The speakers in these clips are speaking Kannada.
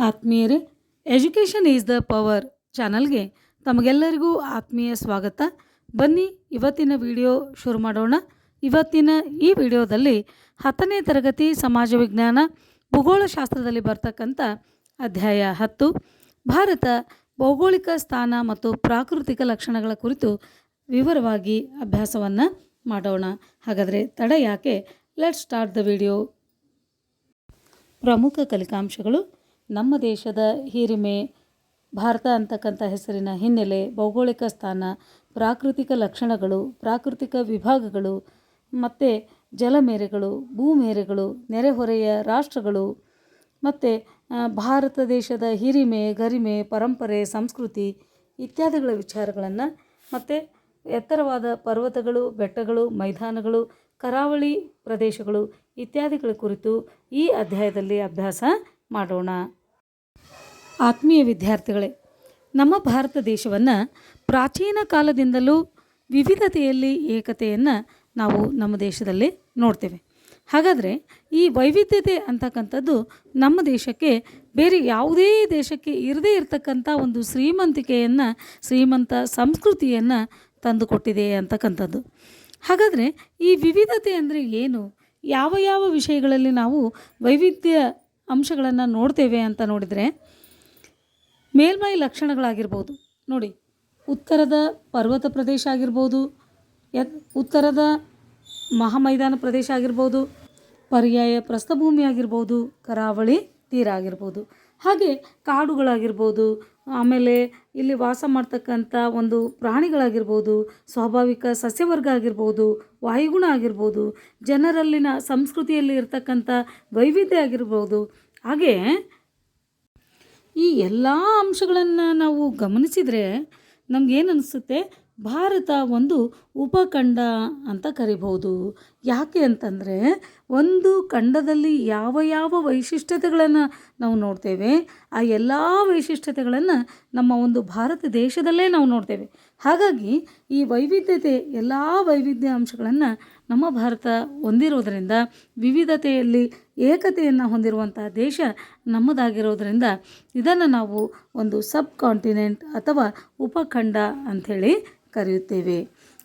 ಆತ್ಮೀಯರೇ, ಎಜುಕೇಷನ್ ಈಸ್ ದ ಪವರ್ ಚಾನಲ್ಗೆ ತಮಗೆಲ್ಲರಿಗೂ ಆತ್ಮೀಯ ಸ್ವಾಗತ. ಬನ್ನಿ ಇವತ್ತಿನ ವಿಡಿಯೋ ಶುರು ಮಾಡೋಣ. ಇವತ್ತಿನ ಈ ವಿಡಿಯೋದಲ್ಲಿ 10ನೇ ತರಗತಿ ಸಮಾಜ ವಿಜ್ಞಾನ ಭೂಗೋಳಶಾಸ್ತ್ರದಲ್ಲಿ ಬರ್ತಕ್ಕಂಥ ಅಧ್ಯಾಯ 10 ಭಾರತ ಭೌಗೋಳಿಕ ಸ್ಥಾನ ಮತ್ತು ಪ್ರಾಕೃತಿಕ ಲಕ್ಷಣಗಳ ಕುರಿತು ವಿವರವಾಗಿ ಅಭ್ಯಾಸವನ್ನು ಮಾಡೋಣ. ಹಾಗಾದರೆ ತಡ ಯಾಕೆ, ಲೆಟ್ಸ್ ಸ್ಟಾರ್ಟ್ ದ ವಿಡಿಯೋ. ಪ್ರಮುಖ ಕಲಿಕಾಂಶಗಳು: ನಮ್ಮ ದೇಶದ ಹಿರಿಮೆ, ಭಾರತ ಅಂತಕ್ಕಂಥ ಹೆಸರಿನ ಹಿನ್ನೆಲೆ, ಭೌಗೋಳಿಕ ಸ್ಥಾನ, ಪ್ರಾಕೃತಿಕ ಲಕ್ಷಣಗಳು, ಪ್ರಾಕೃತಿಕ ವಿಭಾಗಗಳು, ಮತ್ತು ಜಲಮೇರೆಗಳು, ಭೂಮೇರೆಗಳು, ನೆರೆಹೊರೆಯ ರಾಷ್ಟ್ರಗಳು, ಮತ್ತು ಭಾರತ ದೇಶದ ಹಿರಿಮೆ, ಗರಿಮೆ, ಪರಂಪರೆ, ಸಂಸ್ಕೃತಿ ಇತ್ಯಾದಿಗಳ ವಿಚಾರಗಳನ್ನು, ಮತ್ತು ಎತ್ತರವಾದ ಪರ್ವತಗಳು, ಬೆಟ್ಟಗಳು, ಮೈದಾನಗಳು, ಕರಾವಳಿ ಪ್ರದೇಶಗಳು ಇತ್ಯಾದಿಗಳ ಕುರಿತು ಈ ಅಧ್ಯಾಯದಲ್ಲಿ ಅಭ್ಯಾಸ ಮಾಡೋಣ. ಆತ್ಮೀಯ ವಿದ್ಯಾರ್ಥಿಗಳೇ, ನಮ್ಮ ಭಾರತ ದೇಶವನ್ನು ಪ್ರಾಚೀನ ಕಾಲದಿಂದಲೂ ವಿವಿಧತೆಯಲ್ಲಿ ಏಕತೆಯನ್ನು ನಾವು ನಮ್ಮ ದೇಶದಲ್ಲಿ ನೋಡ್ತೇವೆ. ಹಾಗಾದರೆ ಈ ವೈವಿಧ್ಯತೆ ಅಂತಕ್ಕಂಥದ್ದು ನಮ್ಮ ದೇಶಕ್ಕೆ ಬೇರೆ ಯಾವುದೇ ದೇಶಕ್ಕೆ ಇರದೇ ಇರತಕ್ಕಂಥ ಒಂದು ಶ್ರೀಮಂತ ಸಂಸ್ಕೃತಿಯನ್ನು ತಂದುಕೊಟ್ಟಿದೆ ಅಂತಕ್ಕಂಥದ್ದು. ಹಾಗಾದರೆ ಈ ವಿವಿಧತೆ ಅಂದರೆ ಏನು? ಯಾವ ಯಾವ ವಿಷಯಗಳಲ್ಲಿ ನಾವು ವೈವಿಧ್ಯ ಅಂಶಗಳನ್ನು ನೋಡ್ತೇವೆ ಅಂತ ನೋಡಿದರೆ, ಮೇಲ್ಮೈ ಲಕ್ಷಣಗಳಾಗಿರ್ಬೋದು. ನೋಡಿ, ಉತ್ತರದ ಪರ್ವತ ಪ್ರದೇಶ ಆಗಿರ್ಬೋದು, ಉತ್ತರದ ಮಹಾಮೈದಾನ ಪ್ರದೇಶ ಆಗಿರ್ಬೋದು, ಪರ್ಯಾಯ ಪ್ರಸ್ಥಭೂಮಿ ಆಗಿರ್ಬೋದು, ಕರಾವಳಿ ತೀರ ಆಗಿರ್ಬೋದು, ಹಾಗೆ ಕಾಡುಗಳಾಗಿರ್ಬೋದು, ಆಮೇಲೆ ಇಲ್ಲಿ ವಾಸ ಮಾಡ್ತಕ್ಕಂಥ ಒಂದು ಪ್ರಾಣಿಗಳಾಗಿರ್ಬೋದು, ಸ್ವಾಭಾವಿಕ ಸಸ್ಯವರ್ಗ ಆಗಿರ್ಬೋದು, ವಾಯುಗುಣ ಆಗಿರ್ಬೋದು, ಜನರಲ್ಲಿನ ಸಂಸ್ಕೃತಿಯಲ್ಲಿ ಇರ್ತಕ್ಕಂಥ ವೈವಿಧ್ಯ ಆಗಿರ್ಬೋದು. ಹಾಗೆ ಈ ಎಲ್ಲ ಅಂಶಗಳನ್ನು ನಾವು ಗಮನಿಸಿದರೆ ನಮಗೇನು ಅನಿಸುತ್ತೆ? ಭಾರತ ಒಂದು ಉಪಖಂಡ ಅಂತ ಕರಿಬಹುದು. ಯಾಕೆ ಅಂತಂದರೆ, ಒಂದು ಖಂಡದಲ್ಲಿ ಯಾವ ಯಾವ ವೈಶಿಷ್ಟ್ಯತೆಗಳನ್ನು ನಾವು ನೋಡ್ತೇವೆ, ಆ ಎಲ್ಲ ವೈಶಿಷ್ಟ್ಯತೆಗಳನ್ನು ನಮ್ಮ ಒಂದು ಭಾರತ ದೇಶದಲ್ಲೇ ನಾವು ನೋಡ್ತೇವೆ. ಹಾಗಾಗಿ ಈ ವೈವಿಧ್ಯತೆ, ಎಲ್ಲ ವೈವಿಧ್ಯ ಅಂಶಗಳನ್ನು ನಮ್ಮ ಭಾರತ ಹೊಂದಿರೋದರಿಂದ, ವಿವಿಧತೆಯಲ್ಲಿ ಏಕತೆಯನ್ನು ಹೊಂದಿರುವಂಥ ದೇಶ ನಮ್ಮದಾಗಿರೋದರಿಂದ ಇದನ್ನು ನಾವು ಒಂದು ಸಬ್ ಕಾಂಟಿನೆಂಟ್ ಅಥವಾ ಉಪಖಂಡ ಅಂಥೇಳಿ ಕರೆಯುತ್ತೇವೆ.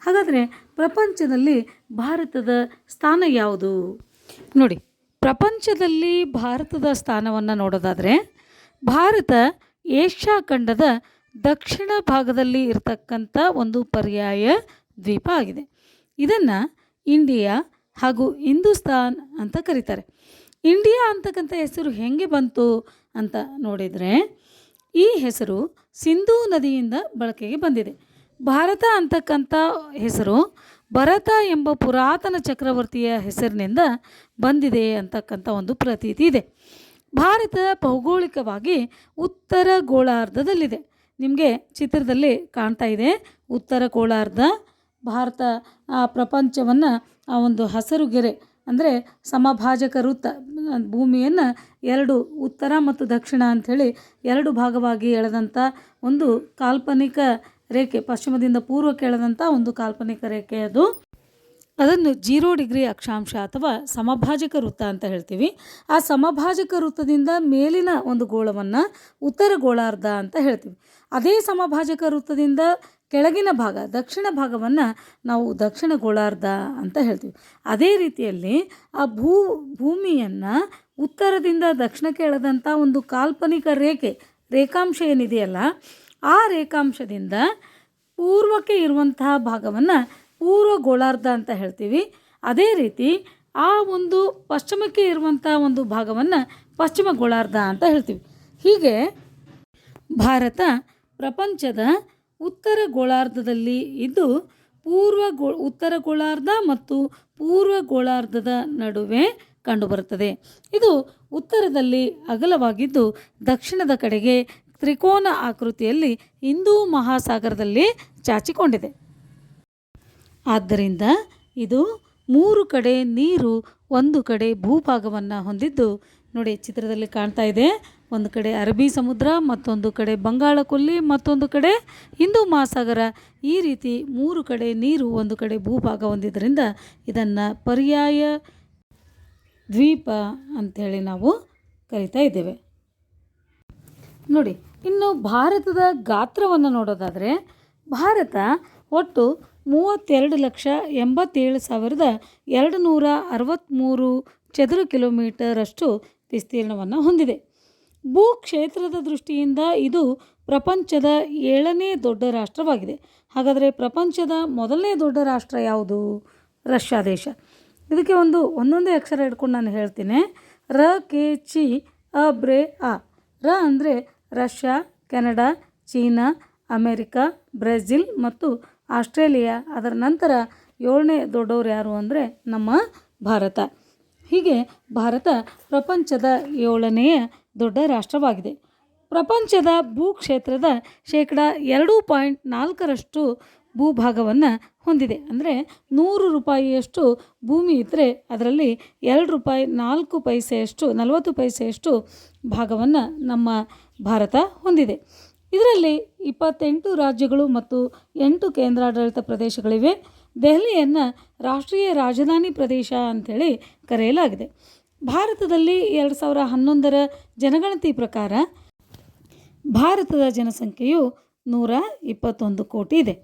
ಹಾಗಾದರೆ ಪ್ರಪಂಚದಲ್ಲಿ ಭಾರತದ ಸ್ಥಾನ ಯಾವುದು? ನೋಡಿ, ಪ್ರಪಂಚದಲ್ಲಿ ಭಾರತದ ಸ್ಥಾನವನ್ನು ನೋಡೋದಾದರೆ, ಭಾರತ ಏಷ್ಯಾ ಖಂಡದ ದಕ್ಷಿಣ ಭಾಗದಲ್ಲಿ ಇರತಕ್ಕಂಥ ಒಂದು ಪರ್ಯಾಯ ದ್ವೀಪ ಆಗಿದೆ. ಇದನ್ನು ಇಂಡಿಯಾ ಹಾಗೂ ಹಿಂದೂಸ್ತಾನ್ ಅಂತ ಕರೀತಾರೆ. ಇಂಡಿಯಾ ಅಂತಕ್ಕಂಥ ಹೆಸರು ಹೇಗೆ ಬಂತು ಅಂತ ನೋಡಿದರೆ, ಈ ಹೆಸರು ಸಿಂಧೂ ನದಿಯಿಂದ ಬಳಕೆಗೆ ಬಂದಿದೆ. ಭಾರತ ಅಂತಕ್ಕಂಥ ಹೆಸರು ಭರತ ಎಂಬ ಪುರಾತನ ಚಕ್ರವರ್ತಿಯ ಹೆಸರಿನಿಂದ ಬಂದಿದೆ ಅಂತಕ್ಕಂಥ ಒಂದು ಪ್ರತೀತಿ ಇದೆ. ಭಾರತ ಭೌಗೋಳಿಕವಾಗಿ ಉತ್ತರ ಗೋಳಾರ್ಧದಲ್ಲಿದೆ. ನಿಮಗೆ ಚಿತ್ರದಲ್ಲಿ ಕಾಣ್ತಾ ಇದೆ ಉತ್ತರ ಗೋಳಾರ್ಧ. ಭಾರತ ಆ ಪ್ರಪಂಚವನ್ನು ಆ ಒಂದು ಹಸಿರು ಗೆರೆ ಅಂದರೆ ಸಮಭಾಜಕ ವೃತ್ತ, ಭೂಮಿಯನ್ನು ಎರಡು ಉತ್ತರ ಮತ್ತು ದಕ್ಷಿಣ ಅಂಥೇಳಿ ಎರಡು ಭಾಗವಾಗಿ ಎಳೆದಂಥ ಒಂದು ಕಾಲ್ಪನಿಕ ರೇಖೆ, ಪಶ್ಚಿಮದಿಂದ ಪೂರ್ವಕ್ಕೆ ಎಳೆದಂಥ ಒಂದು ಕಾಲ್ಪನಿಕ ರೇಖೆ ಅದು. ಅದನ್ನು 0 ಡಿಗ್ರಿ ಅಕ್ಷಾಂಶ ಅಥವಾ ಸಮಭಾಜಕ ವೃತ್ತ ಅಂತ ಹೇಳ್ತೀವಿ. ಆ ಸಮಭಾಜಕ ವೃತ್ತದಿಂದ ಮೇಲಿನ ಒಂದು ಗೋಳವನ್ನು ಉತ್ತರ ಗೋಳಾರ್ಧ ಅಂತ ಹೇಳ್ತೀವಿ. ಅದೇ ಸಮಭಾಜಕ ವೃತ್ತದಿಂದ ಕೆಳಗಿನ ಭಾಗ, ದಕ್ಷಿಣ ಭಾಗವನ್ನು ನಾವು ದಕ್ಷಿಣ ಗೋಳಾರ್ಧ ಅಂತ ಹೇಳ್ತೀವಿ. ಅದೇ ರೀತಿಯಲ್ಲಿ ಆ ಭೂಮಿಯನ್ನು ಉತ್ತರದಿಂದ ದಕ್ಷಿಣಕ್ಕೆ ಎಳೆದಂಥ ಒಂದು ಕಾಲ್ಪನಿಕ ರೇಖಾಂಶ ಏನಿದೆಯಲ್ಲ, ಆ ರೇಖಾಂಶದಿಂದ ಪೂರ್ವಕ್ಕೆ ಇರುವಂತಹ ಭಾಗವನ್ನು ಪೂರ್ವ ಗೋಳಾರ್ಧ ಅಂತ ಹೇಳ್ತೀವಿ. ಅದೇ ರೀತಿ ಆ ಒಂದು ಪಶ್ಚಿಮಕ್ಕೆ ಇರುವಂಥ ಒಂದು ಭಾಗವನ್ನು ಪಶ್ಚಿಮ ಗೋಳಾರ್ಧ ಅಂತ ಹೇಳ್ತೀವಿ. ಹೀಗೆ ಭಾರತ ಪ್ರಪಂಚದ ಉತ್ತರ ಗೋಳಾರ್ಧದಲ್ಲಿ ಇದ್ದು, ಉತ್ತರ ಗೋಳಾರ್ಧ ಮತ್ತು ಪೂರ್ವ ಗೋಳಾರ್ಧದ ನಡುವೆ ಕಂಡುಬರುತ್ತದೆ. ಇದು ಉತ್ತರದಲ್ಲಿ ಅಗಲವಾಗಿದ್ದು, ದಕ್ಷಿಣದ ಕಡೆಗೆ ತ್ರಿಕೋನ ಆಕೃತಿಯಲ್ಲಿ ಹಿಂದೂ ಮಹಾಸಾಗರದಲ್ಲಿ ಚಾಚಿಕೊಂಡಿದೆ. ಆದ್ದರಿಂದ ಇದು 3 ಕಡೆ ನೀರು, ಒಂದು ಕಡೆ ಭೂಭಾಗವನ್ನು ಹೊಂದಿದ್ದು, ನೋಡಿ ಚಿತ್ರದಲ್ಲಿ ಕಾಣ್ತಾ ಇದೆ, ಒಂದು ಕಡೆ ಅರಬ್ಬಿ ಸಮುದ್ರ, ಮತ್ತೊಂದು ಕಡೆ ಬಂಗಾಳ ಕೊಲ್ಲಿ, ಮತ್ತೊಂದು ಕಡೆ ಹಿಂದೂ ಮಹಾಸಾಗರ. ಈ ರೀತಿ 3 ಕಡೆ ನೀರು, ಒಂದು ಕಡೆ ಭೂಭಾಗ ಹೊಂದಿದ್ದರಿಂದ ಇದನ್ನು ಪರ್ಯಾಯ ದ್ವೀಪ ಅಂಥೇಳಿ ನಾವು ಕರಿತಾ ಇದ್ದೇವೆ. ನೋಡಿ, ಇನ್ನು ಭಾರತದ ಗಾತ್ರವನ್ನು ನೋಡೋದಾದರೆ ಭಾರತ ಒಟ್ಟು 32,87,263 ಚದುರ ಕಿಲೋಮೀಟರಷ್ಟು ವಿಸ್ತೀರ್ಣವನ್ನು ಹೊಂದಿದೆ. ಭೂಕ್ಷೇತ್ರದ ದೃಷ್ಟಿಯಿಂದ ಇದು ಪ್ರಪಂಚದ 7ನೇ ದೊಡ್ಡ ರಾಷ್ಟ್ರವಾಗಿದೆ. ಹಾಗಾದರೆ ಪ್ರಪಂಚದ ಮೊದಲನೇ ದೊಡ್ಡ ರಾಷ್ಟ್ರ ಯಾವುದು? ರಷ್ಯಾ ದೇಶ. ಇದಕ್ಕೆ ಒಂದೊಂದೇ ಅಕ್ಷರ ಹಿಡ್ಕೊಂಡು ನಾನು ಹೇಳ್ತೀನಿ. ರ ಕೆ ಚಿ ಅ ಬ್ರೆ ಆ. ರ ಅಂದರೆ Russia, Canada, China, America, Brazil ಮತ್ತು ಆಸ್ಟ್ರೇಲಿಯಾ. ಅದರ ನಂತರ 7ನೇ ದೊಡ್ಡವರು ಯಾರು ಅಂದರೆ ನಮ್ಮ ಭಾರತ. ಹೀಗೆ ಭಾರತ ಪ್ರಪಂಚದ 7ನೆಯ ದೊಡ್ಡ ರಾಷ್ಟ್ರವಾಗಿದೆ. ಪ್ರಪಂಚದ ಭೂಕ್ಷೇತ್ರದ ಶೇಕಡ 2.4ರಷ್ಟು ಭೂಭಾಗವನ್ನು ಹೊಂದಿದೆ. ಅಂದರೆ 100 ರೂಪಾಯಿಯಷ್ಟು ಭೂಮಿ ಇದ್ದರೆ ಅದರಲ್ಲಿ ₹2.4 40 ಪೈಸೆಯಷ್ಟು ಭಾಗವನ್ನು ನಮ್ಮ ಭಾರತ ಹೊಂದಿದೆ. ಇದರಲ್ಲಿ 28 ರಾಜ್ಯಗಳು ಮತ್ತು 8 ಕೇಂದ್ರಾಡಳಿತ ಪ್ರದೇಶಗಳಿವೆ. ದೆಹಲಿಯನ್ನು ರಾಷ್ಟ್ರೀಯ ರಾಜಧಾನಿ ಪ್ರದೇಶ ಅಂಥೇಳಿ ಕರೆಯಲಾಗಿದೆ. ಭಾರತದಲ್ಲಿ 2011ರ ಜನಗಣತಿ ಪ್ರಕಾರ ಭಾರತದ ಜನಸಂಖ್ಯೆಯು 121 ಕೋಟಿ ಇದೆ.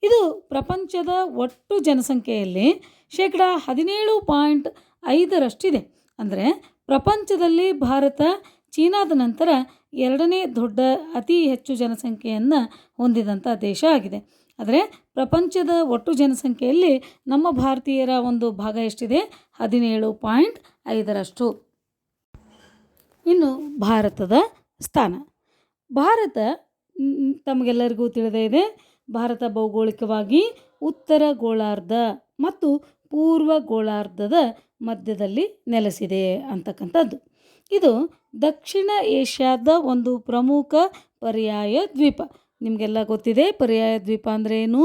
ಇದು ಪ್ರಪಂಚದ ಒಟ್ಟು ಜನಸಂಖ್ಯೆಯಲ್ಲಿ ಶೇಕಡ 17.5ರಷ್ಟಿದೆ. ಅಂದರೆ ಪ್ರಪಂಚದಲ್ಲಿ ಭಾರತ ಚೀನಾದ ನಂತರ 2ನೇ ದೊಡ್ಡ ಅತಿ ಹೆಚ್ಚು ಜನಸಂಖ್ಯೆಯನ್ನು ಹೊಂದಿದಂಥ ದೇಶ ಆಗಿದೆ. ಆದರೆ ಪ್ರಪಂಚದ ಒಟ್ಟು ಜನಸಂಖ್ಯೆಯಲ್ಲಿ ನಮ್ಮ ಭಾರತೀಯರ ಒಂದು ಭಾಗ ಎಷ್ಟಿದೆ? 17.5ರಷ್ಟು. ಇನ್ನು ಭಾರತದ ಸ್ಥಾನ. ಭಾರತ ತಮಗೆಲ್ಲರಿಗೂ ತಿಳಿದೇ ಇದೆ. ಭಾರತ ಭೌಗೋಳಿಕವಾಗಿ ಉತ್ತರ ಗೋಳಾರ್ಧ ಮತ್ತು ಪೂರ್ವ ಗೋಳಾರ್ಧದ ಮಧ್ಯದಲ್ಲಿ ನೆಲೆಸಿದೆ ಅಂತಕ್ಕಂಥದ್ದು. ಇದು ದಕ್ಷಿಣ ಏಷ್ಯಾದ ಒಂದು ಪ್ರಮುಖ ಪರ್ಯಾಯ ದ್ವೀಪ. ನಿಮಗೆಲ್ಲ ಗೊತ್ತಿದೆ ಪರ್ಯಾಯ ದ್ವೀಪ ಅಂದರೆ ಏನು?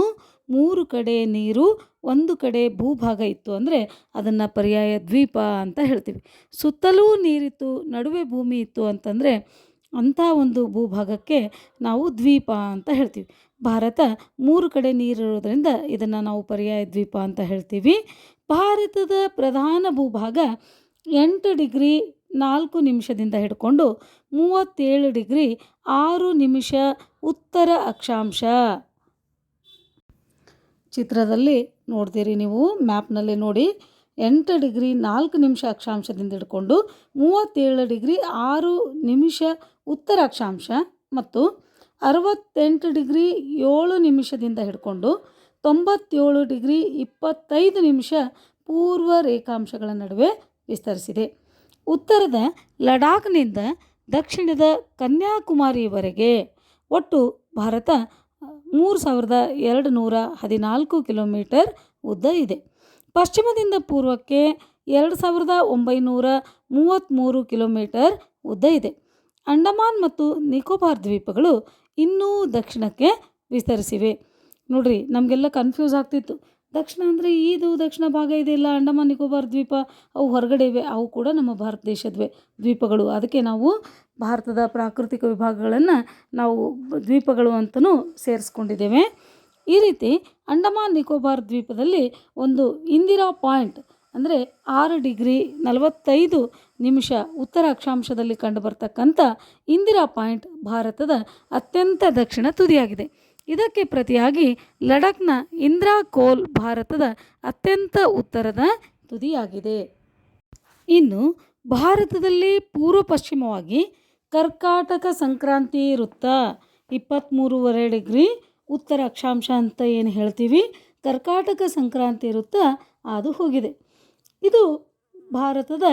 3 ಕಡೆ ನೀರು, 1 ಕಡೆ ಭೂಭಾಗ ಇತ್ತು ಅಂದರೆ ಅದನ್ನು ಪರ್ಯಾಯ ದ್ವೀಪ ಅಂತ ಹೇಳ್ತೀವಿ. ಸುತ್ತಲೂ ನೀರಿತ್ತು, ನಡುವೆ ಭೂಮಿ ಇತ್ತು ಅಂತಂದರೆ ಅಂಥ ಒಂದು ಭೂಭಾಗಕ್ಕೆ ನಾವು ದ್ವೀಪ ಅಂತ ಹೇಳ್ತೀವಿ. ಭಾರತ 3 ಕಡೆ ನೀರಿರೋದ್ರಿಂದ ಇದನ್ನು ನಾವು ಪರ್ಯಾಯ ದ್ವೀಪ ಅಂತ ಹೇಳ್ತೀವಿ. ಭಾರತದ ಪ್ರಧಾನ ಭೂಭಾಗ 8 ಡಿಗ್ರಿ 4 ನಿಮಿಷದಿಂದ ಹಿಡ್ಕೊಂಡು 37 ಡಿಗ್ರಿ 6 ನಿಮಿಷ ಉತ್ತರ ಅಕ್ಷಾಂಶ. ಚಿತ್ರದಲ್ಲಿ ನೋಡ್ತೀರಿ ನೀವು, ಮ್ಯಾಪ್ನಲ್ಲಿ ನೋಡಿ. 8 ಡಿಗ್ರಿ 4 ನಿಮಿಷ ಅಕ್ಷಾಂಶದಿಂದ ಹಿಡ್ಕೊಂಡು 37 ಡಿಗ್ರಿ 6 ನಿಮಿಷ ಉತ್ತರ ಅಕ್ಷಾಂಶ ಮತ್ತು 68 ಡಿಗ್ರಿ 7 ನಿಮಿಷದಿಂದ ಹಿಡ್ಕೊಂಡು 97 ಡಿಗ್ರಿ 25 ನಿಮಿಷ ಪೂರ್ವ ರೇಖಾಂಶಗಳ ನಡುವೆ ವಿಸ್ತರಿಸಿದೆ. ಉತ್ತರದ ಲಡಾಖ್ನಿಂದ ದಕ್ಷಿಣದ ಕನ್ಯಾಕುಮಾರಿಯವರೆಗೆ ಒಟ್ಟು ಭಾರತ 3214 ಕಿಲೋಮೀಟರ್ ಉದ್ದ ಇದೆ. ಪಶ್ಚಿಮದಿಂದ ಪೂರ್ವಕ್ಕೆ 2933 ಕಿಲೋಮೀಟರ್ ಉದ್ದ ಇದೆ. ಅಂಡಮಾನ್ ಮತ್ತು ನಿಕೋಬಾರ್ ದ್ವೀಪಗಳು ಇನ್ನೂ ದಕ್ಷಿಣಕ್ಕೆ ವಿಸ್ತರಿಸಿವೆ. ನೋಡ್ರಿ, ನಮಗೆಲ್ಲ ಕನ್ಫ್ಯೂಸ್ ಆಗ್ತಿತ್ತು. ದಕ್ಷಿಣ ಅಂದರೆ ಇದು ದಕ್ಷಿಣ ಭಾಗ ಇದೆ, ಇಲ್ಲ ಅಂಡಮಾನ್ ನಿಕೋಬಾರ್ ದ್ವೀಪ ಅವು ಹೊರಗಡೆ ಇವೆ. ಅವು ಕೂಡ ನಮ್ಮ ಭಾರತ ದೇಶದ್ವೇ ದ್ವೀಪಗಳು. ಅದಕ್ಕೆ ನಾವು ಭಾರತದ ಪ್ರಾಕೃತಿಕ ವಿಭಾಗಗಳನ್ನು ನಾವು ದ್ವೀಪಗಳು ಅಂತಲೂ ಸೇರಿಸ್ಕೊಂಡಿದ್ದೇವೆ. ಈ ರೀತಿ ಅಂಡಮಾನ್ ನಿಕೋಬಾರ್ ದ್ವೀಪದಲ್ಲಿ ಒಂದು ಇಂದಿರಾ ಪಾಯಿಂಟ್ ಅಂದರೆ 6 ಡಿಗ್ರಿ 45 ನಿಮಿಷ ಉತ್ತರ ಅಕ್ಷಾಂಶದಲ್ಲಿ ಕಂಡುಬರ್ತಕ್ಕಂಥ ಇಂದಿರಾ ಪಾಯಿಂಟ್ ಭಾರತದ ಅತ್ಯಂತ ದಕ್ಷಿಣ ತುದಿಯಾಗಿದೆ. ಇದಕ್ಕೆ ಪ್ರತಿಯಾಗಿ ಲಡಾಖ್ನ ಇಂದ್ರಾ ಕೋಲ್ ಭಾರತದ ಅತ್ಯಂತ ಉತ್ತರದ ತುದಿಯಾಗಿದೆ. ಇನ್ನು ಭಾರತದಲ್ಲಿ ಪೂರ್ವ ಪಶ್ಚಿಮವಾಗಿ ಕರ್ಕಾಟಕ ಸಂಕ್ರಾಂತಿ ವೃತ್ತ 23.5 ಡಿಗ್ರಿ ಉತ್ತರ ಅಕ್ಷಾಂಶ ಅಂತ ಏನು ಹೇಳ್ತೀವಿ, ಕರ್ಕಾಟಕ ಸಂಕ್ರಾಂತಿ ವೃತ್ತ ಹಾದು ಹೋಗಿದೆ. ಇದು ಭಾರತದ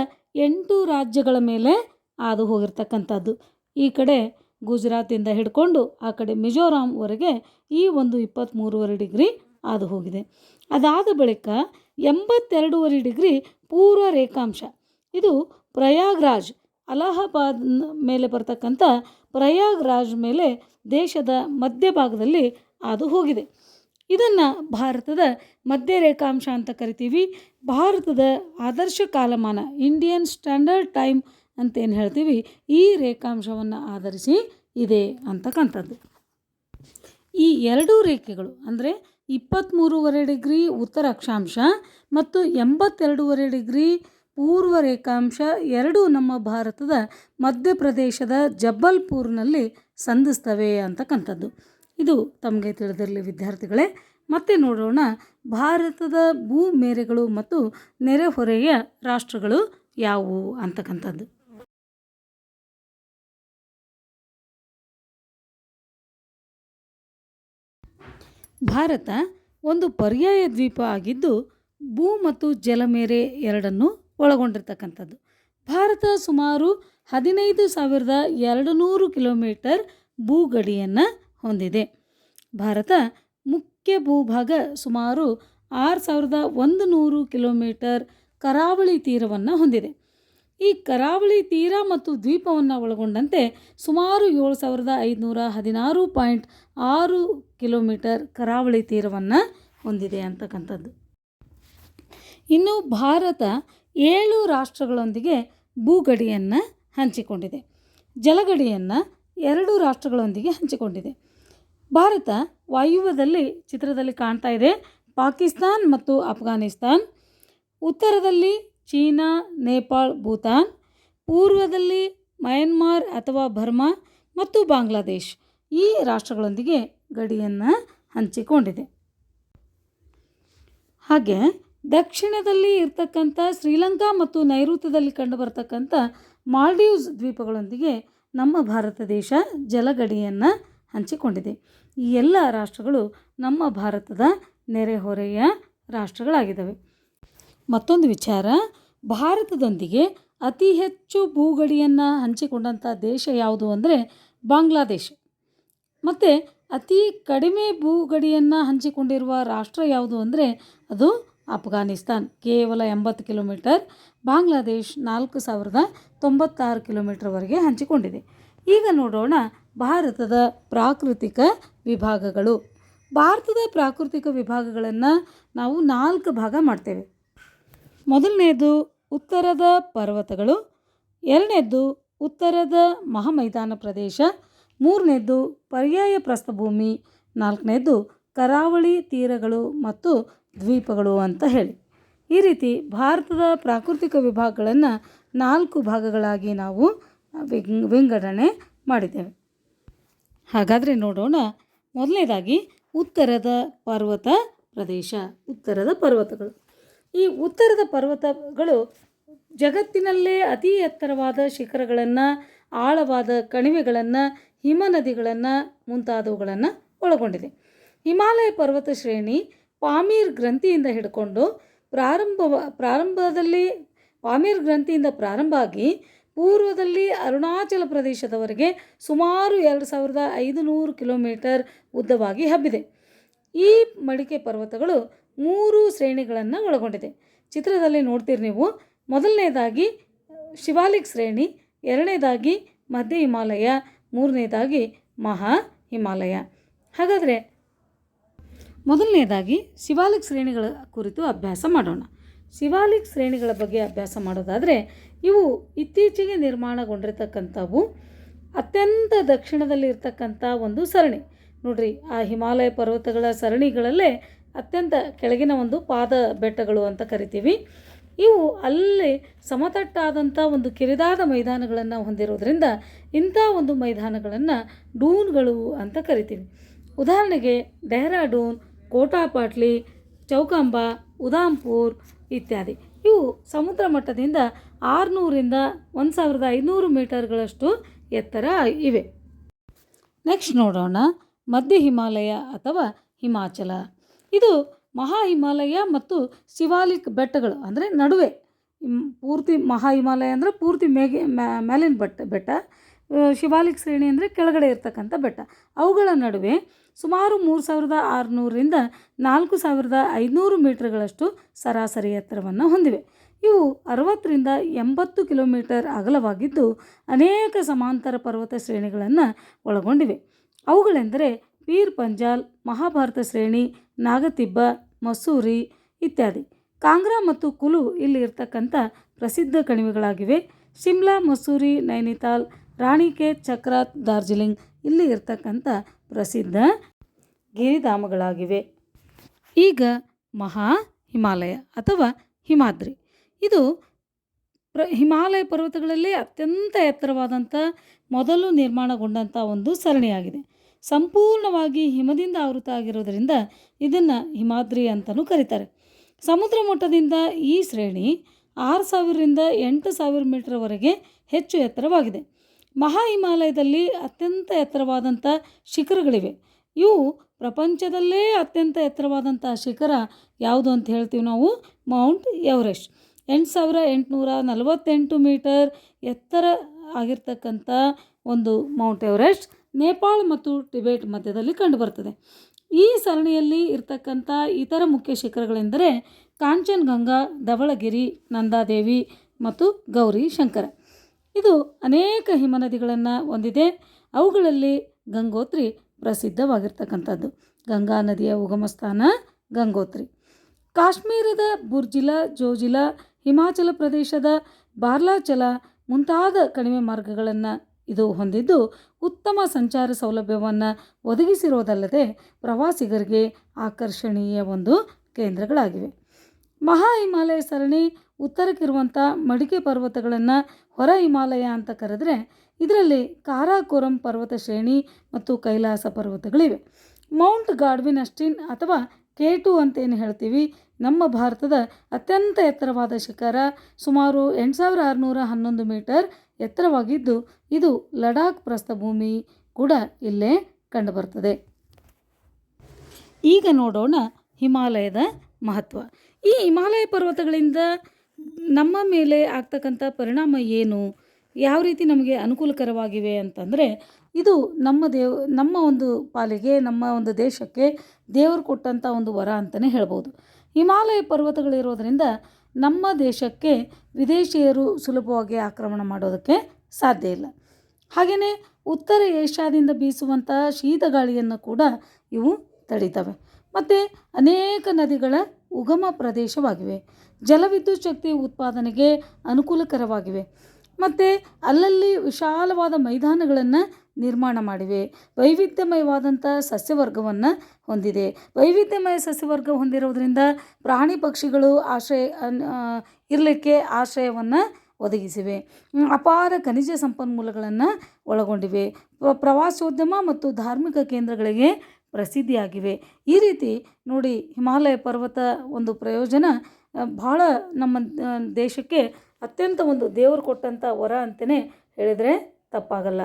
8 ರಾಜ್ಯಗಳ ಮೇಲೆ ಹಾದು ಹೋಗಿರ್ತಕ್ಕಂಥದ್ದು. ಈ ಕಡೆ ಗುಜರಾತಿಂದ ಹಿಡ್ಕೊಂಡು ಆ ಕಡೆ ಮಿಜೋರಾಂವರೆಗೆ ಈ ಒಂದು 23.5 ಡಿಗ್ರಿ ಹಾದು ಹೋಗಿದೆ. ಅದಾದ ಬಳಿಕ 82.5 ಡಿಗ್ರಿ ಪೂರ್ವ ರೇಖಾಂಶ. ಇದು ಪ್ರಯಾಗ್ರಾಜ್, ಅಲಹಾಬಾದ್ ಮೇಲೆ ಬರ್ತಕ್ಕಂಥ ಪ್ರಯಾಗ್ರಾಜ್ ಮೇಲೆ ದೇಶದ ಮಧ್ಯಭಾಗದಲ್ಲಿ ಹಾದು ಹೋಗಿದೆ. ಇದನ್ನು ಭಾರತದ ಮಧ್ಯ ರೇಖಾಂಶ ಅಂತ ಕರಿತೀವಿ. ಭಾರತದ ಆದರ್ಶ ಕಾಲಮಾನ ಇಂಡಿಯನ್ ಸ್ಟ್ಯಾಂಡರ್ಡ್ ಟೈಮ್ ಅಂತೇನು ಹೇಳ್ತೀವಿ, ಈ ರೇಖಾಂಶವನ್ನು ಆಧರಿಸಿ ಇದೆ ಅಂತಕ್ಕಂಥದ್ದು. ಈ 2 ರೇಖೆಗಳು ಅಂದರೆ 23.5 ಡಿಗ್ರಿ ಉತ್ತರ ಅಕ್ಷಾಂಶ ಮತ್ತು 82.5 ಡಿಗ್ರಿ ಪೂರ್ವ ರೇಖಾಂಶ ಎರಡೂ ನಮ್ಮ ಭಾರತದ ಮಧ್ಯಪ್ರದೇಶದ ಜಬ್ಬಲ್ಪುರ್ನಲ್ಲಿ ಸಂಧಿಸ್ತವೆ ಅಂತಕ್ಕಂಥದ್ದು. ಇದು ತಮಗೆ ತಿಳಿದಿರಲಿ ವಿದ್ಯಾರ್ಥಿಗಳೇ. ಮತ್ತೆ ನೋಡೋಣ ಭಾರತದ ಭೂ ಮೇರೆಗಳು ಮತ್ತು ನೆರೆಹೊರೆಯ ರಾಷ್ಟ್ರಗಳು ಯಾವುವು ಅಂತಕ್ಕಂಥದ್ದು. ಭಾರತ ಒಂದು ಪರ್ಯಾಯ ದ್ವೀಪ ಆಗಿದ್ದು ಭೂ ಮತ್ತು ಜಲಮೇರೆ ಎರಡನ್ನೂ ಒಳಗೊಂಡಿರ್ತಕ್ಕಂಥದ್ದು. ಭಾರತ ಸುಮಾರು 15,200 ಕಿಲೋಮೀಟರ್ ಭೂಗಡಿಯನ್ನು ಹೊಂದಿದೆ. ಭಾರತ ಮುಖ್ಯ ಭೂಭಾಗ ಸುಮಾರು 6,100 ಕಿಲೋಮೀಟರ್ ಕರಾವಳಿ ತೀರವನ್ನು ಹೊಂದಿದೆ. ಈ ಕರಾವಳಿ ತೀರ ಮತ್ತು ದ್ವೀಪವನ್ನು ಒಳಗೊಂಡಂತೆ ಸುಮಾರು 7,516.6 ಕಿಲೋಮೀಟರ್ ಕರಾವಳಿ ತೀರವನ್ನು ಹೊಂದಿದೆ ಅಂತಕ್ಕಂಥದ್ದು. ಇನ್ನು ಭಾರತ 7 ರಾಷ್ಟ್ರಗಳೊಂದಿಗೆ ಭೂಗಡಿಯನ್ನು ಹಂಚಿಕೊಂಡಿದೆ. ಜಲಗಡಿಯನ್ನು 2 ರಾಷ್ಟ್ರಗಳೊಂದಿಗೆ ಹಂಚಿಕೊಂಡಿದೆ. ಭಾರತ ವಾಯುವ್ಯದಲ್ಲಿ ಚಿತ್ರದಲ್ಲಿ ಕಾಣ್ತಾ ಇದೆ ಪಾಕಿಸ್ತಾನ್ ಮತ್ತು ಅಫ್ಘಾನಿಸ್ತಾನ್, ಉತ್ತರದಲ್ಲಿ ಚೀನಾ, ನೇಪಾಳ್, ಭೂತಾನ್, ಪೂರ್ವದಲ್ಲಿ ಮಯನ್ಮಾರ್ ಅಥವಾ ಬರ್ಮಾ ಮತ್ತು ಬಾಂಗ್ಲಾದೇಶ್ ಈ ರಾಷ್ಟ್ರಗಳೊಂದಿಗೆ ಗಡಿಯನ್ನು ಹಂಚಿಕೊಂಡಿದೆ. ಹಾಗೆ ದಕ್ಷಿಣದಲ್ಲಿ ಇರ್ತಕ್ಕಂಥ ಶ್ರೀಲಂಕಾ ಮತ್ತು ನೈಋತ್ಯದಲ್ಲಿ ಕಂಡುಬರ್ತಕ್ಕಂಥ ಮಾಲ್ಡೀವ್ಸ್ ದ್ವೀಪಗಳೊಂದಿಗೆ ನಮ್ಮ ಭಾರತ ದೇಶ ಜಲಗಡಿಯನ್ನು ಹಂಚಿಕೊಂಡಿದೆ. ಈ ಎಲ್ಲ ರಾಷ್ಟ್ರಗಳು ನಮ್ಮ ಭಾರತದ ನೆರೆಹೊರೆಯ ರಾಷ್ಟ್ರಗಳಾಗಿದ್ದಾವೆ. ಮತ್ತೊಂದು ವಿಚಾರ, ಭಾರತದೊಂದಿಗೆ ಅತಿ ಹೆಚ್ಚು ಭೂಗಡಿಯನ್ನು ಹಂಚಿಕೊಂಡಂಥ ದೇಶ ಯಾವುದು ಅಂದರೆ ಬಾಂಗ್ಲಾದೇಶ. ಮತ್ತು ಅತಿ ಕಡಿಮೆ ಭೂಗಡಿಯನ್ನು ಹಂಚಿಕೊಂಡಿರುವ ರಾಷ್ಟ್ರ ಯಾವುದು ಅಂದರೆ ಅದು ಅಫ್ಘಾನಿಸ್ತಾನ್, ಕೇವಲ 80 ಕಿಲೋಮೀಟರ್. ಬಾಂಗ್ಲಾದೇಶ್ 4,096 ಕಿಲೋಮೀಟರ್ವರೆಗೆ ಹಂಚಿಕೊಂಡಿದೆ. ಈಗ ನೋಡೋಣ ಭಾರತದ ಪ್ರಾಕೃತಿಕ ವಿಭಾಗಗಳು. ಭಾರತದ ಪ್ರಾಕೃತಿಕ ವಿಭಾಗಗಳನ್ನು ನಾವು 4 ಭಾಗ ಮಾಡ್ತೇವೆ. ಮೊದಲನೇದು ಉತ್ತರದ ಪರ್ವತಗಳು, ಎರಡನೇದು ಉತ್ತರದ ಮಹಾಮೈದಾನ ಪ್ರದೇಶ, ಮೂರನೇದು ಪರ್ಯಾಯ ಪ್ರಸ್ಥಭೂಮಿ, ನಾಲ್ಕನೇದು ಕರಾವಳಿ ತೀರಗಳು ಮತ್ತು ದ್ವೀಪಗಳು ಅಂತ ಹೇಳಿ. ಈ ರೀತಿ ಭಾರತದ ಪ್ರಾಕೃತಿಕ ವಿಭಾಗಗಳನ್ನು 4 ಭಾಗಗಳಾಗಿ ನಾವು ವಿಂಗಡಣೆ ಮಾಡಿದ್ದೇವೆ. ಹಾಗಾದರೆ ನೋಡೋಣ. ಮೊದಲನೇದಾಗಿ ಉತ್ತರದ ಪರ್ವತ ಪ್ರದೇಶ, ಉತ್ತರದ ಪರ್ವತಗಳು. ಈ ಉತ್ತರದ ಪರ್ವತಗಳು ಜಗತ್ತಿನಲ್ಲೇ ಅತಿ ಎತ್ತರವಾದ ಶಿಖರಗಳನ್ನು, ಆಳವಾದ ಕಣಿವೆಗಳನ್ನು, ಹಿಮನದಿಗಳನ್ನು ಮುಂತಾದವುಗಳನ್ನು ಒಳಗೊಂಡಿದೆ. ಹಿಮಾಲಯ ಪರ್ವತ ಶ್ರೇಣಿ ಪಾಮೀರ್ ಗ್ರಂಥಿಯಿಂದ ಹಿಡ್ಕೊಂಡು ಪ್ರಾರಂಭದಲ್ಲಿ ಪಾಮೀರ್ ಗ್ರಂಥಿಯಿಂದ ಪ್ರಾರಂಭ ಆಗಿ ಪೂರ್ವದಲ್ಲಿ ಅರುಣಾಚಲ ಪ್ರದೇಶದವರೆಗೆ ಸುಮಾರು 2,500 ಕಿಲೋಮೀಟರ್ ಉದ್ದವಾಗಿ ಹಬ್ಬಿದೆ. ಈ ಮಡಿಕೆ ಪರ್ವತಗಳು 3 ಶ್ರೇಣಿಗಳನ್ನು ಒಳಗೊಂಡಿದೆ. ಚಿತ್ರದಲ್ಲಿ ನೋಡ್ತೀರಿ ನೀವು. ಮೊದಲನೇದಾಗಿ ಶಿವಾಲಿಕ್ ಶ್ರೇಣಿ, ಎರಡನೇದಾಗಿ ಮಧ್ಯ ಹಿಮಾಲಯ, ಮೂರನೇದಾಗಿ ಮಹಾ ಹಿಮಾಲಯ. ಹಾಗಾದರೆ ಮೊದಲನೇದಾಗಿ ಶಿವಾಲಿಕ್ ಶ್ರೇಣಿಗಳ ಕುರಿತು ಅಭ್ಯಾಸ ಮಾಡೋಣ. ಶಿವಾಲಿಕ್ ಶ್ರೇಣಿಗಳ ಬಗ್ಗೆ ಅಭ್ಯಾಸ ಮಾಡೋದಾದರೆ ಇವು ಇತ್ತೀಚೆಗೆ ನಿರ್ಮಾಣಗೊಂಡಿರ್ತಕ್ಕಂಥವು. ಅತ್ಯಂತ ದಕ್ಷಿಣದಲ್ಲಿ ಇರ್ತಕ್ಕಂಥ ಒಂದು ಸರಣಿ ನೋಡ್ರಿ. ಆ ಹಿಮಾಲಯ ಪರ್ವತಗಳ ಸರಣಿಗಳಲ್ಲೇ ಅತ್ಯಂತ ಕೆಳಗಿನ ಒಂದು ಪಾದ ಬೆಟ್ಟಗಳು ಅಂತ ಕರಿತೀವಿ. ಇವು ಅಲ್ಲಿ ಸಮತಟ್ಟಾದಂಥ ಒಂದು ಕಿರಿದಾದ ಮೈದಾನಗಳನ್ನು ಹೊಂದಿರೋದ್ರಿಂದ ಇಂಥ ಒಂದು ಮೈದಾನಗಳನ್ನು ಡೂನ್ಗಳು ಅಂತ ಕರಿತೀವಿ. ಉದಾಹರಣೆಗೆ ಡೆಹ್ರಾಡೂನ್, ಕೋಟಾಪಾಟ್ಲಿ, ಚೌಕಾಂಬಾ, ಉಧಾಂಪುರ್ ಇತ್ಯಾದಿ. ಇವು ಸಮುದ್ರ ಮಟ್ಟದಿಂದ 600ರಿಂದ 1,500 ಮೀಟರ್ಗಳಷ್ಟು ಎತ್ತರ ಇವೆ. ನೆಕ್ಸ್ಟ್ ನೋಡೋಣ ಮಧ್ಯ ಹಿಮಾಲಯ ಅಥವಾ ಹಿಮಾಚಲ. ಇದು ಮಹಾ ಹಿಮಾಲಯ ಮತ್ತು ಶಿವಾಲಿಕ್ ಬೆಟ್ಟಗಳು ಅಂದರೆ ನಡುವೆ. ಪೂರ್ತಿ ಮಹಾ ಹಿಮಾಲಯ ಅಂದರೆ ಪೂರ್ತಿ ಮೇಲಿನ ಬೆಟ್ಟ, ಶಿವಾಲಿಕ್ ಶ್ರೇಣಿ ಅಂದರೆ ಕೆಳಗಡೆ ಇರ್ತಕ್ಕಂಥ ಬೆಟ್ಟ. ಅವುಗಳ ನಡುವೆ ಸುಮಾರು 3,600ರಿಂದ 4,500 ಮೀಟರ್ಗಳಷ್ಟು ಸರಾಸರಿ ಎತ್ತರವನ್ನು ಹೊಂದಿವೆ. ಇವು 60ರಿಂದ 80 ಕಿಲೋಮೀಟರ್ ಅಗಲವಾಗಿದ್ದು ಅನೇಕ ಸಮಾಂತರ ಪರ್ವತ ಶ್ರೇಣಿಗಳನ್ನು ಒಳಗೊಂಡಿವೆ. ಅವುಗಳೆಂದರೆ ಪೀರ್ ಪಂಜಾಲ್, ಮಹಾಭಾರತ ಶ್ರೇಣಿ, ನಾಗತಿಬ್ಬ, ಮಸೂರಿ ಇತ್ಯಾದಿ. ಕಾಂಗ್ರಾ ಮತ್ತು ಕುಲು ಇಲ್ಲಿ ಇರ್ತಕ್ಕಂಥ ಪ್ರಸಿದ್ಧ ಕಣಿವೆಗಳಾಗಿವೆ. ಶಿಮ್ಲಾ, ಮಸೂರಿ, ನೈನಿತಾಲ್, ರಾಣಿಖೇತ್, ಚಕ್ರಾತ್, ಡಾರ್ಜಿಲಿಂಗ್ ಇಲ್ಲಿ ಇರ್ತಕ್ಕಂಥ ಪ್ರಸಿದ್ಧ ಗಿರಿಧಾಮಗಳಾಗಿವೆ. ಈಗ ಮಹಾ ಹಿಮಾಲಯ ಅಥವಾ ಹಿಮಾದ್ರಿ. ಇದು ಹಿಮಾಲಯ ಪರ್ವತಗಳಲ್ಲಿ ಅತ್ಯಂತ ಎತ್ತರವಾದಂಥ ಮೊದಲು ನಿರ್ಮಾಣಗೊಂಡಂಥ ಒಂದು ಸರಣಿಯಾಗಿದೆ. ಸಂಪೂರ್ಣವಾಗಿ ಹಿಮದಿಂದ ಆವೃತ ಆಗಿರೋದರಿಂದ ಇದನ್ನು ಹಿಮಾದ್ರಿ ಅಂತಲೂ ಕರೀತಾರೆ. ಸಮುದ್ರ ಮಟ್ಟದಿಂದ ಈ ಶ್ರೇಣಿ 6000ರಿಂದ 8000 ಮೀಟರ್ವರೆಗೆ ಹೆಚ್ಚು ಎತ್ತರವಾಗಿದೆ. ಮಹಾ ಹಿಮಾಲಯದಲ್ಲಿ ಅತ್ಯಂತ ಎತ್ತರವಾದಂಥ ಶಿಖರಗಳಿವೆ. ಇವು ಪ್ರಪಂಚದಲ್ಲೇ ಅತ್ಯಂತ ಎತ್ತರವಾದಂಥ ಶಿಖರ ಯಾವುದು ಅಂತ ಹೇಳ್ತೀವಿ ನಾವು, ಮೌಂಟ್ ಎವರೆಸ್ಟ್. 8848 ಮೀಟರ್ ಎತ್ತರ ಆಗಿರ್ತಕ್ಕಂಥ ಒಂದು ಮೌಂಟ್ ಎವರೆಸ್ಟ್ ನೇಪಾಳ ಮತ್ತು ಟಿಬೆಟ್ ಮಧ್ಯದಲ್ಲಿ ಕಂಡುಬರ್ತದೆ. ಈ ಸರಣಿಯಲ್ಲಿ ಇರ್ತಕ್ಕಂಥ ಇತರ ಮುಖ್ಯ ಶಿಖರಗಳೆಂದರೆ ಕಾಂಚನಗಂಗಾ, ಧವಳಗಿರಿ, ನಂದಾದೇವಿ ಮತ್ತು ಗೌರಿ ಶಂಕರ. ಇದು ಅನೇಕ ಹಿಮನದಿಗಳನ್ನು ಹೊಂದಿದೆ. ಅವುಗಳಲ್ಲಿ ಗಂಗೋತ್ರಿ ಪ್ರಸಿದ್ಧವಾಗಿರ್ತಕ್ಕಂಥದ್ದು. ಗಂಗಾ ನದಿಯ ಉಗಮ ಸ್ಥಾನ ಗಂಗೋತ್ರಿ. ಕಾಶ್ಮೀರದ ಬುರ್ಜಿಲಾ, ಜೋಜಿಲಾ, ಹಿಮಾಚಲ ಪ್ರದೇಶದ ಬಾರ್ಲಾಚಲ ಮುಂತಾದ ಕಣಿವೆ ಮಾರ್ಗಗಳನ್ನು ಇದು ಹೊಂದಿದ್ದು ಉತ್ತಮ ಸಂಚಾರ ಸೌಲಭ್ಯವನ್ನು ಒದಗಿಸಿರೋದಲ್ಲದೆ ಪ್ರವಾಸಿಗರಿಗೆ ಆಕರ್ಷಣೀಯ ಒಂದು ಕೇಂದ್ರಗಳಾಗಿವೆ. ಮಹಾ ಹಿಮಾಲಯ ಸರಣಿ ಉತ್ತರಕ್ಕಿರುವಂಥ ಮಡಿಕೆ ಪರ್ವತಗಳನ್ನು ಹೊರ ಹಿಮಾಲಯ ಅಂತ ಕರೆದರೆ ಇದರಲ್ಲಿ ಕಾರಾಕೋರಂ ಪರ್ವತ ಶ್ರೇಣಿ ಮತ್ತು ಕೈಲಾಸ ಪರ್ವತಗಳಿವೆ. ಮೌಂಟ್ ಗಾಡ್ವಿನ್ ಅಸ್ಟಿನ್ ಅಥವಾ K2 ಅಂತೇನು ಹೇಳ್ತೀವಿ, ನಮ್ಮ ಭಾರತದ ಅತ್ಯಂತ ಎತ್ತರವಾದ ಶಿಖರ ಸುಮಾರು 8611 ಮೀಟರ್ ಎತ್ತರವಾಗಿದ್ದು ಇದು ಲಡಾಖ್ ಪ್ರಸ್ಥಭೂಮಿ ಕೂಡ ಇಲ್ಲೇ ಕಂಡುಬರ್ತದೆ. ಈಗ ನೋಡೋಣ ಹಿಮಾಲಯದ ಮಹತ್ವ. ಈ ಹಿಮಾಲಯ ಪರ್ವತಗಳಿಂದ ನಮ್ಮ ಮೇಲೆ ಆಗ್ತಕ್ಕಂಥ ಪರಿಣಾಮ ಏನು, ಯಾವ ರೀತಿ ನಮಗೆ ಅನುಕೂಲಕರವಾಗಿವೆ ಅಂತಂದರೆ, ಇದು ನಮ್ಮ ಒಂದು ಪಾಲಿಗೆ, ನಮ್ಮ ಒಂದು ದೇಶಕ್ಕೆ ದೇವರು ಕೊಟ್ಟಂಥ ಒಂದು ವರ ಅಂತಲೇ ಹೇಳ್ಬೋದು. ಹಿಮಾಲಯ ಪರ್ವತಗಳಿರೋದರಿಂದ ನಮ್ಮ ದೇಶಕ್ಕೆ ವಿದೇಶಿಯರು ಸುಲಭವಾಗಿ ಆಕ್ರಮಣ ಮಾಡೋದಕ್ಕೆ ಸಾಧ್ಯ ಇಲ್ಲ. ಹಾಗೆಯೇ ಉತ್ತರ ಏಷ್ಯಾದಿಂದ ಬೀಸುವಂಥ ಶೀತ ಗಾಳಿಯನ್ನು ಕೂಡ ಇವು ತಡೀತವೆ. ಮತ್ತು ಅನೇಕ ನದಿಗಳ ಉಗಮ ಪ್ರದೇಶವಾಗಿವೆ. ಜಲವಿದ್ಯುತ್ ಶಕ್ತಿ ಉತ್ಪಾದನೆಗೆ ಅನುಕೂಲಕರವಾಗಿವೆ. ಮತ್ತು ಅಲ್ಲಲ್ಲಿ ವಿಶಾಲವಾದ ಮೈದಾನಗಳನ್ನು ನಿರ್ಮಾಣ ಮಾಡಿವೆ. ವೈವಿಧ್ಯಮಯವಾದಂಥ ಸಸ್ಯವರ್ಗವನ್ನು ಹೊಂದಿದೆ. ವೈವಿಧ್ಯಮಯ ಸಸ್ಯವರ್ಗ ಹೊಂದಿರೋದ್ರಿಂದ ಪ್ರಾಣಿ ಪಕ್ಷಿಗಳು ಇರಲಿಕ್ಕೆ ಆಶ್ರಯವನ್ನು ಒದಗಿಸಿವೆ. ಅಪಾರ ಖನಿಜ ಸಂಪನ್ಮೂಲಗಳನ್ನು ಒಳಗೊಂಡಿವೆ. ಪ್ರವಾಸೋದ್ಯಮ ಮತ್ತು ಧಾರ್ಮಿಕ ಕೇಂದ್ರಗಳಿಗೆ ಪ್ರಸಿದ್ಧಿಯಾಗಿವೆ. ಈ ರೀತಿ ನೋಡಿ, ಹಿಮಾಲಯ ಪರ್ವತ ಒಂದು ಪ್ರಯೋಜನ ಭಾಳ ನಮ್ಮ ದೇಶಕ್ಕೆ ಅತ್ಯಂತ ಒಂದು ದೇವರು ಕೊಟ್ಟಂಥ ವರ ಅಂತಲೇ ಹೇಳಿದರೆ ತಪ್ಪಾಗಲ್ಲ.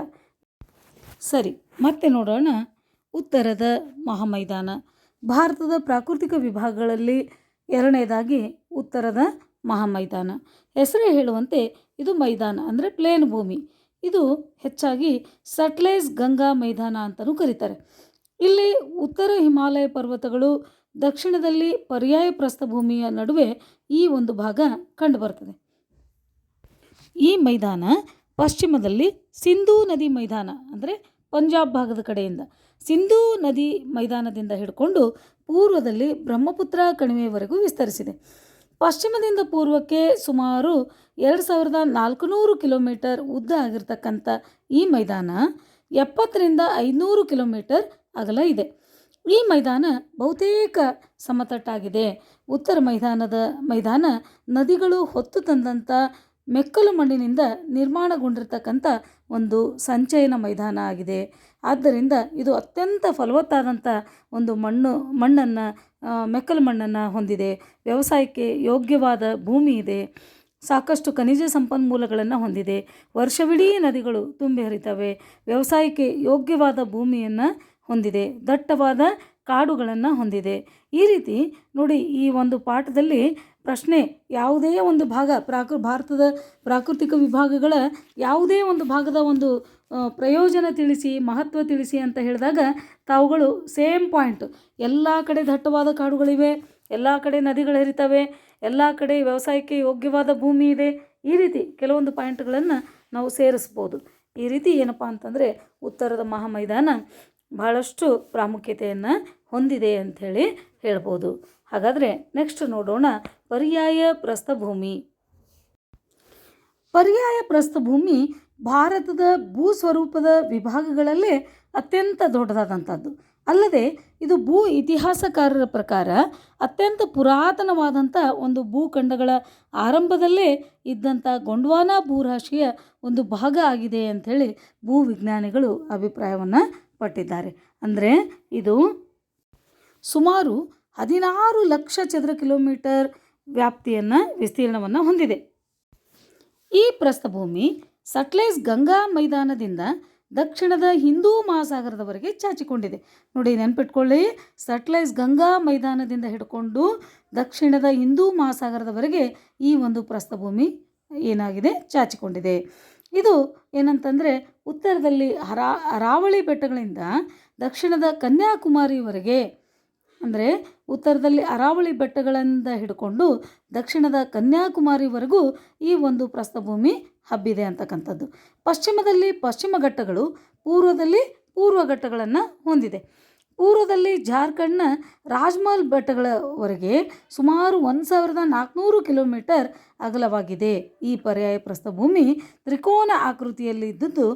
ಸರಿ, ಮತ್ತೆ ನೋಡೋಣ ಉತ್ತರದ ಮಹಾಮೈದಾನ. ಭಾರತದ ಪ್ರಾಕೃತಿಕ ವಿಭಾಗಗಳಲ್ಲಿ ಎರಡನೇದಾಗಿ ಉತ್ತರದ ಮಹಾಮೈದಾನ. ಹೆಸರೇ ಹೇಳುವಂತೆ ಇದು ಮೈದಾನ ಅಂದರೆ ಪ್ಲೇನ್ ಭೂಮಿ. ಇದು ಹೆಚ್ಚಾಗಿ ಸಟ್ಲೇಜ್ ಗಂಗಾ ಮೈದಾನ ಅಂತಲೂ ಕರೀತಾರೆ. ಇಲ್ಲಿ ಉತ್ತರ ಹಿಮಾಲಯ ಪರ್ವತಗಳು, ದಕ್ಷಿಣದಲ್ಲಿ ಪರ್ಯಾಯ ಪ್ರಸ್ಥಭೂಮಿಯ ನಡುವೆ ಈ ಒಂದು ಭಾಗ ಕಂಡುಬರ್ತದೆ. ಈ ಮೈದಾನ ಪಶ್ಚಿಮದಲ್ಲಿ ಸಿಂಧೂ ನದಿ ಮೈದಾನ ಅಂದರೆ ಪಂಜಾಬ್ ಭಾಗದ ಕಡೆಯಿಂದ ಸಿಂಧೂ ನದಿ ಮೈದಾನದಿಂದ ಹಿಡ್ಕೊಂಡು ಪೂರ್ವದಲ್ಲಿ ಬ್ರಹ್ಮಪುತ್ರ ಕಣಿವೆಯವರೆಗೂ ವಿಸ್ತರಿಸಿದೆ. ಪಶ್ಚಿಮದಿಂದ ಪೂರ್ವಕ್ಕೆ ಸುಮಾರು 2400 ಕಿಲೋಮೀಟರ್ ಉದ್ದ ಆಗಿರ್ತಕ್ಕಂಥ ಈ ಮೈದಾನ 70ರಿಂದ 500 ಕಿಲೋಮೀಟರ್ ಅಗಲ ಇದೆ. ಈ ಮೈದಾನ ಬಹುತೇಕ ಸಮತಟ್ಟಾಗಿದೆ. ಉತ್ತರ ಮೈದಾನ ನದಿಗಳು ಹೊತ್ತು ತಂದಂಥ ಮೆಕ್ಕಲು ಮಣ್ಣಿನಿಂದ ನಿರ್ಮಾಣಗೊಂಡಿರ್ತಕ್ಕಂಥ ಒಂದು ಸಂಚಯನ ಮೈದಾನ ಆಗಿದೆ. ಆದ್ದರಿಂದ ಇದು ಅತ್ಯಂತ ಫಲವತ್ತಾದಂಥ ಒಂದು ಮಣ್ಣನ್ನು ಮೆಕ್ಕಲು ಮಣ್ಣನ್ನು ಹೊಂದಿದೆ. ವ್ಯವಸಾಯಕ್ಕೆ ಯೋಗ್ಯವಾದ ಭೂಮಿ ಇದೆ. ಸಾಕಷ್ಟು ಖನಿಜ ಸಂಪನ್ಮೂಲಗಳನ್ನು ಹೊಂದಿದೆ. ವರ್ಷವಿಡೀ ನದಿಗಳು ತುಂಬಿ ಹರಿತವೆ. ವ್ಯವಸಾಯಕ್ಕೆ ಯೋಗ್ಯವಾದ ಭೂಮಿಯನ್ನು ಹೊಂದಿದೆ. ದಟ್ಟವಾದ ಕಾಡುಗಳನ್ನು ಹೊಂದಿದೆ. ಈ ರೀತಿ ನೋಡಿ, ಈ ಒಂದು ಪಾಠದಲ್ಲಿ ಪ್ರಶ್ನೆ ಯಾವುದೇ ಒಂದು ಭಾಗ ಭಾರತದ ಪ್ರಾಕೃತಿಕ ವಿಭಾಗಗಳ ಯಾವುದೇ ಒಂದು ಭಾಗದ ಒಂದು ಪ್ರಯೋಜನ ತಿಳಿಸಿ, ಮಹತ್ವ ತಿಳಿಸಿ ಅಂತ ಹೇಳಿದಾಗ ತಾವುಗಳು ಸೇಮ್ ಪಾಯಿಂಟ್, ಎಲ್ಲ ಕಡೆ ದಟ್ಟವಾದ ಕಾಡುಗಳಿವೆ, ಎಲ್ಲ ಕಡೆ ನದಿಗಳು ಹರಿತವೆ, ಎಲ್ಲ ಕಡೆ ವ್ಯವಸಾಯಕ್ಕೆ ಯೋಗ್ಯವಾದ ಭೂಮಿ ಇದೆ. ಈ ರೀತಿ ಕೆಲವೊಂದು ಪಾಯಿಂಟ್ಗಳನ್ನು ನಾವು ಸೇರಿಸ್ಬೋದು. ಈ ರೀತಿ ಏನಪ್ಪ ಅಂತಂದರೆ ಉತ್ತರದ ಮಹಾಮೈದಾನ ಬಹಳಷ್ಟು ಪ್ರಾಮುಖ್ಯತೆಯನ್ನು ಹೊಂದಿದೆ ಅಂಥೇಳಿ ಹೇಳ್ಬೋದು. ಹಾಗಾದರೆ ನೆಕ್ಸ್ಟ್ ನೋಡೋಣ ಪರ್ಯಾಯ ಪ್ರಸ್ಥಭೂಮಿ. ಪರ್ಯಾಯ ಪ್ರಸ್ಥಭೂಮಿ ಭಾರತದ ಭೂಸ್ವರೂಪದ ವಿಭಾಗಗಳಲ್ಲೇ ಅತ್ಯಂತ ದೊಡ್ಡದಾದಂಥದ್ದು. ಅಲ್ಲದೆ ಇದು ಭೂ ಇತಿಹಾಸಕಾರರ ಪ್ರಕಾರ ಅತ್ಯಂತ ಪುರಾತನವಾದಂಥ ಒಂದು ಭೂಖಂಡಗಳ ಆರಂಭದಲ್ಲೇ ಇದ್ದಂಥ ಗೊಂಡ್ವಾನಾ ಭೂರಾಶಿಯ ಒಂದು ಭಾಗ ಆಗಿದೆ ಅಂಥೇಳಿ ಭೂವಿಜ್ಞಾನಿಗಳು ಅಭಿಪ್ರಾಯವನ್ನು ಪಟ್ಟಿದ್ದಾರೆ. ಅಂದರೆ ಇದು ಸುಮಾರು 16 ಲಕ್ಷ ಚದರ ಕಿಲೋಮೀಟರ್ ವಿಸ್ತೀರ್ಣವನ್ನು ಹೊಂದಿದೆ. ಈ ಪ್ರಸ್ಥಭೂಮಿ ಸಟ್ಲೇಜ್ ಗಂಗಾ ಮೈದಾನದಿಂದ ದಕ್ಷಿಣದ ಹಿಂದೂ ಮಹಾಸಾಗರದವರೆಗೆ ಚಾಚಿಕೊಂಡಿದೆ. ನೋಡಿ, ನೆನ್ಪಿಟ್ಕೊಳ್ಳಿ, ಸಟ್ಲೇಜ್ ಗಂಗಾ ಮೈದಾನದಿಂದ ಹಿಡ್ಕೊಂಡು ದಕ್ಷಿಣದ ಹಿಂದೂ ಮಹಾಸಾಗರದವರೆಗೆ ಈ ಒಂದು ಪ್ರಸ್ಥಭೂಮಿ ಏನಾಗಿದೆ, ಚಾಚಿಕೊಂಡಿದೆ. ಇದು ಏನಂತಂದರೆ ಉತ್ತರದಲ್ಲಿ ಅರಾವಳಿ ಬೆಟ್ಟಗಳಿಂದ ದಕ್ಷಿಣದ ಕನ್ಯಾಕುಮಾರಿವರೆಗೆ, ಅಂದರೆ ಉತ್ತರದಲ್ಲಿ ಅರಾವಳಿ ಬೆಟ್ಟಗಳಿಂದ ಹಿಡ್ಕೊಂಡು ದಕ್ಷಿಣದ ಕನ್ಯಾಕುಮಾರಿವರೆಗೂ ಈ ಒಂದು ಪ್ರಸ್ಥಭೂಮಿ ಹಬ್ಬಿದೆ ಅಂತಕ್ಕಂಥದ್ದು. ಪಶ್ಚಿಮದಲ್ಲಿ ಪಶ್ಚಿಮ ಘಟ್ಟಗಳು, ಪೂರ್ವದಲ್ಲಿ ಪೂರ್ವ ಘಟ್ಟಗಳನ್ನು ಹೊಂದಿದೆ. ಪೂರ್ವದಲ್ಲಿ ಜಾರ್ಖಂಡ್ನ ರಾಜ್ಮಹಲ್ ಬೆಟ್ಟಗಳವರೆಗೆ ಸುಮಾರು 1400 ಕಿಲೋಮೀಟರ್ ಅಗಲವಾಗಿದೆ. ಈ ಪರ್ಯಾಯ ಪ್ರಸ್ಥಭೂಮಿ ತ್ರಿಕೋನ ಆಕೃತಿಯಲ್ಲಿ ಇದ್ದದ್ದು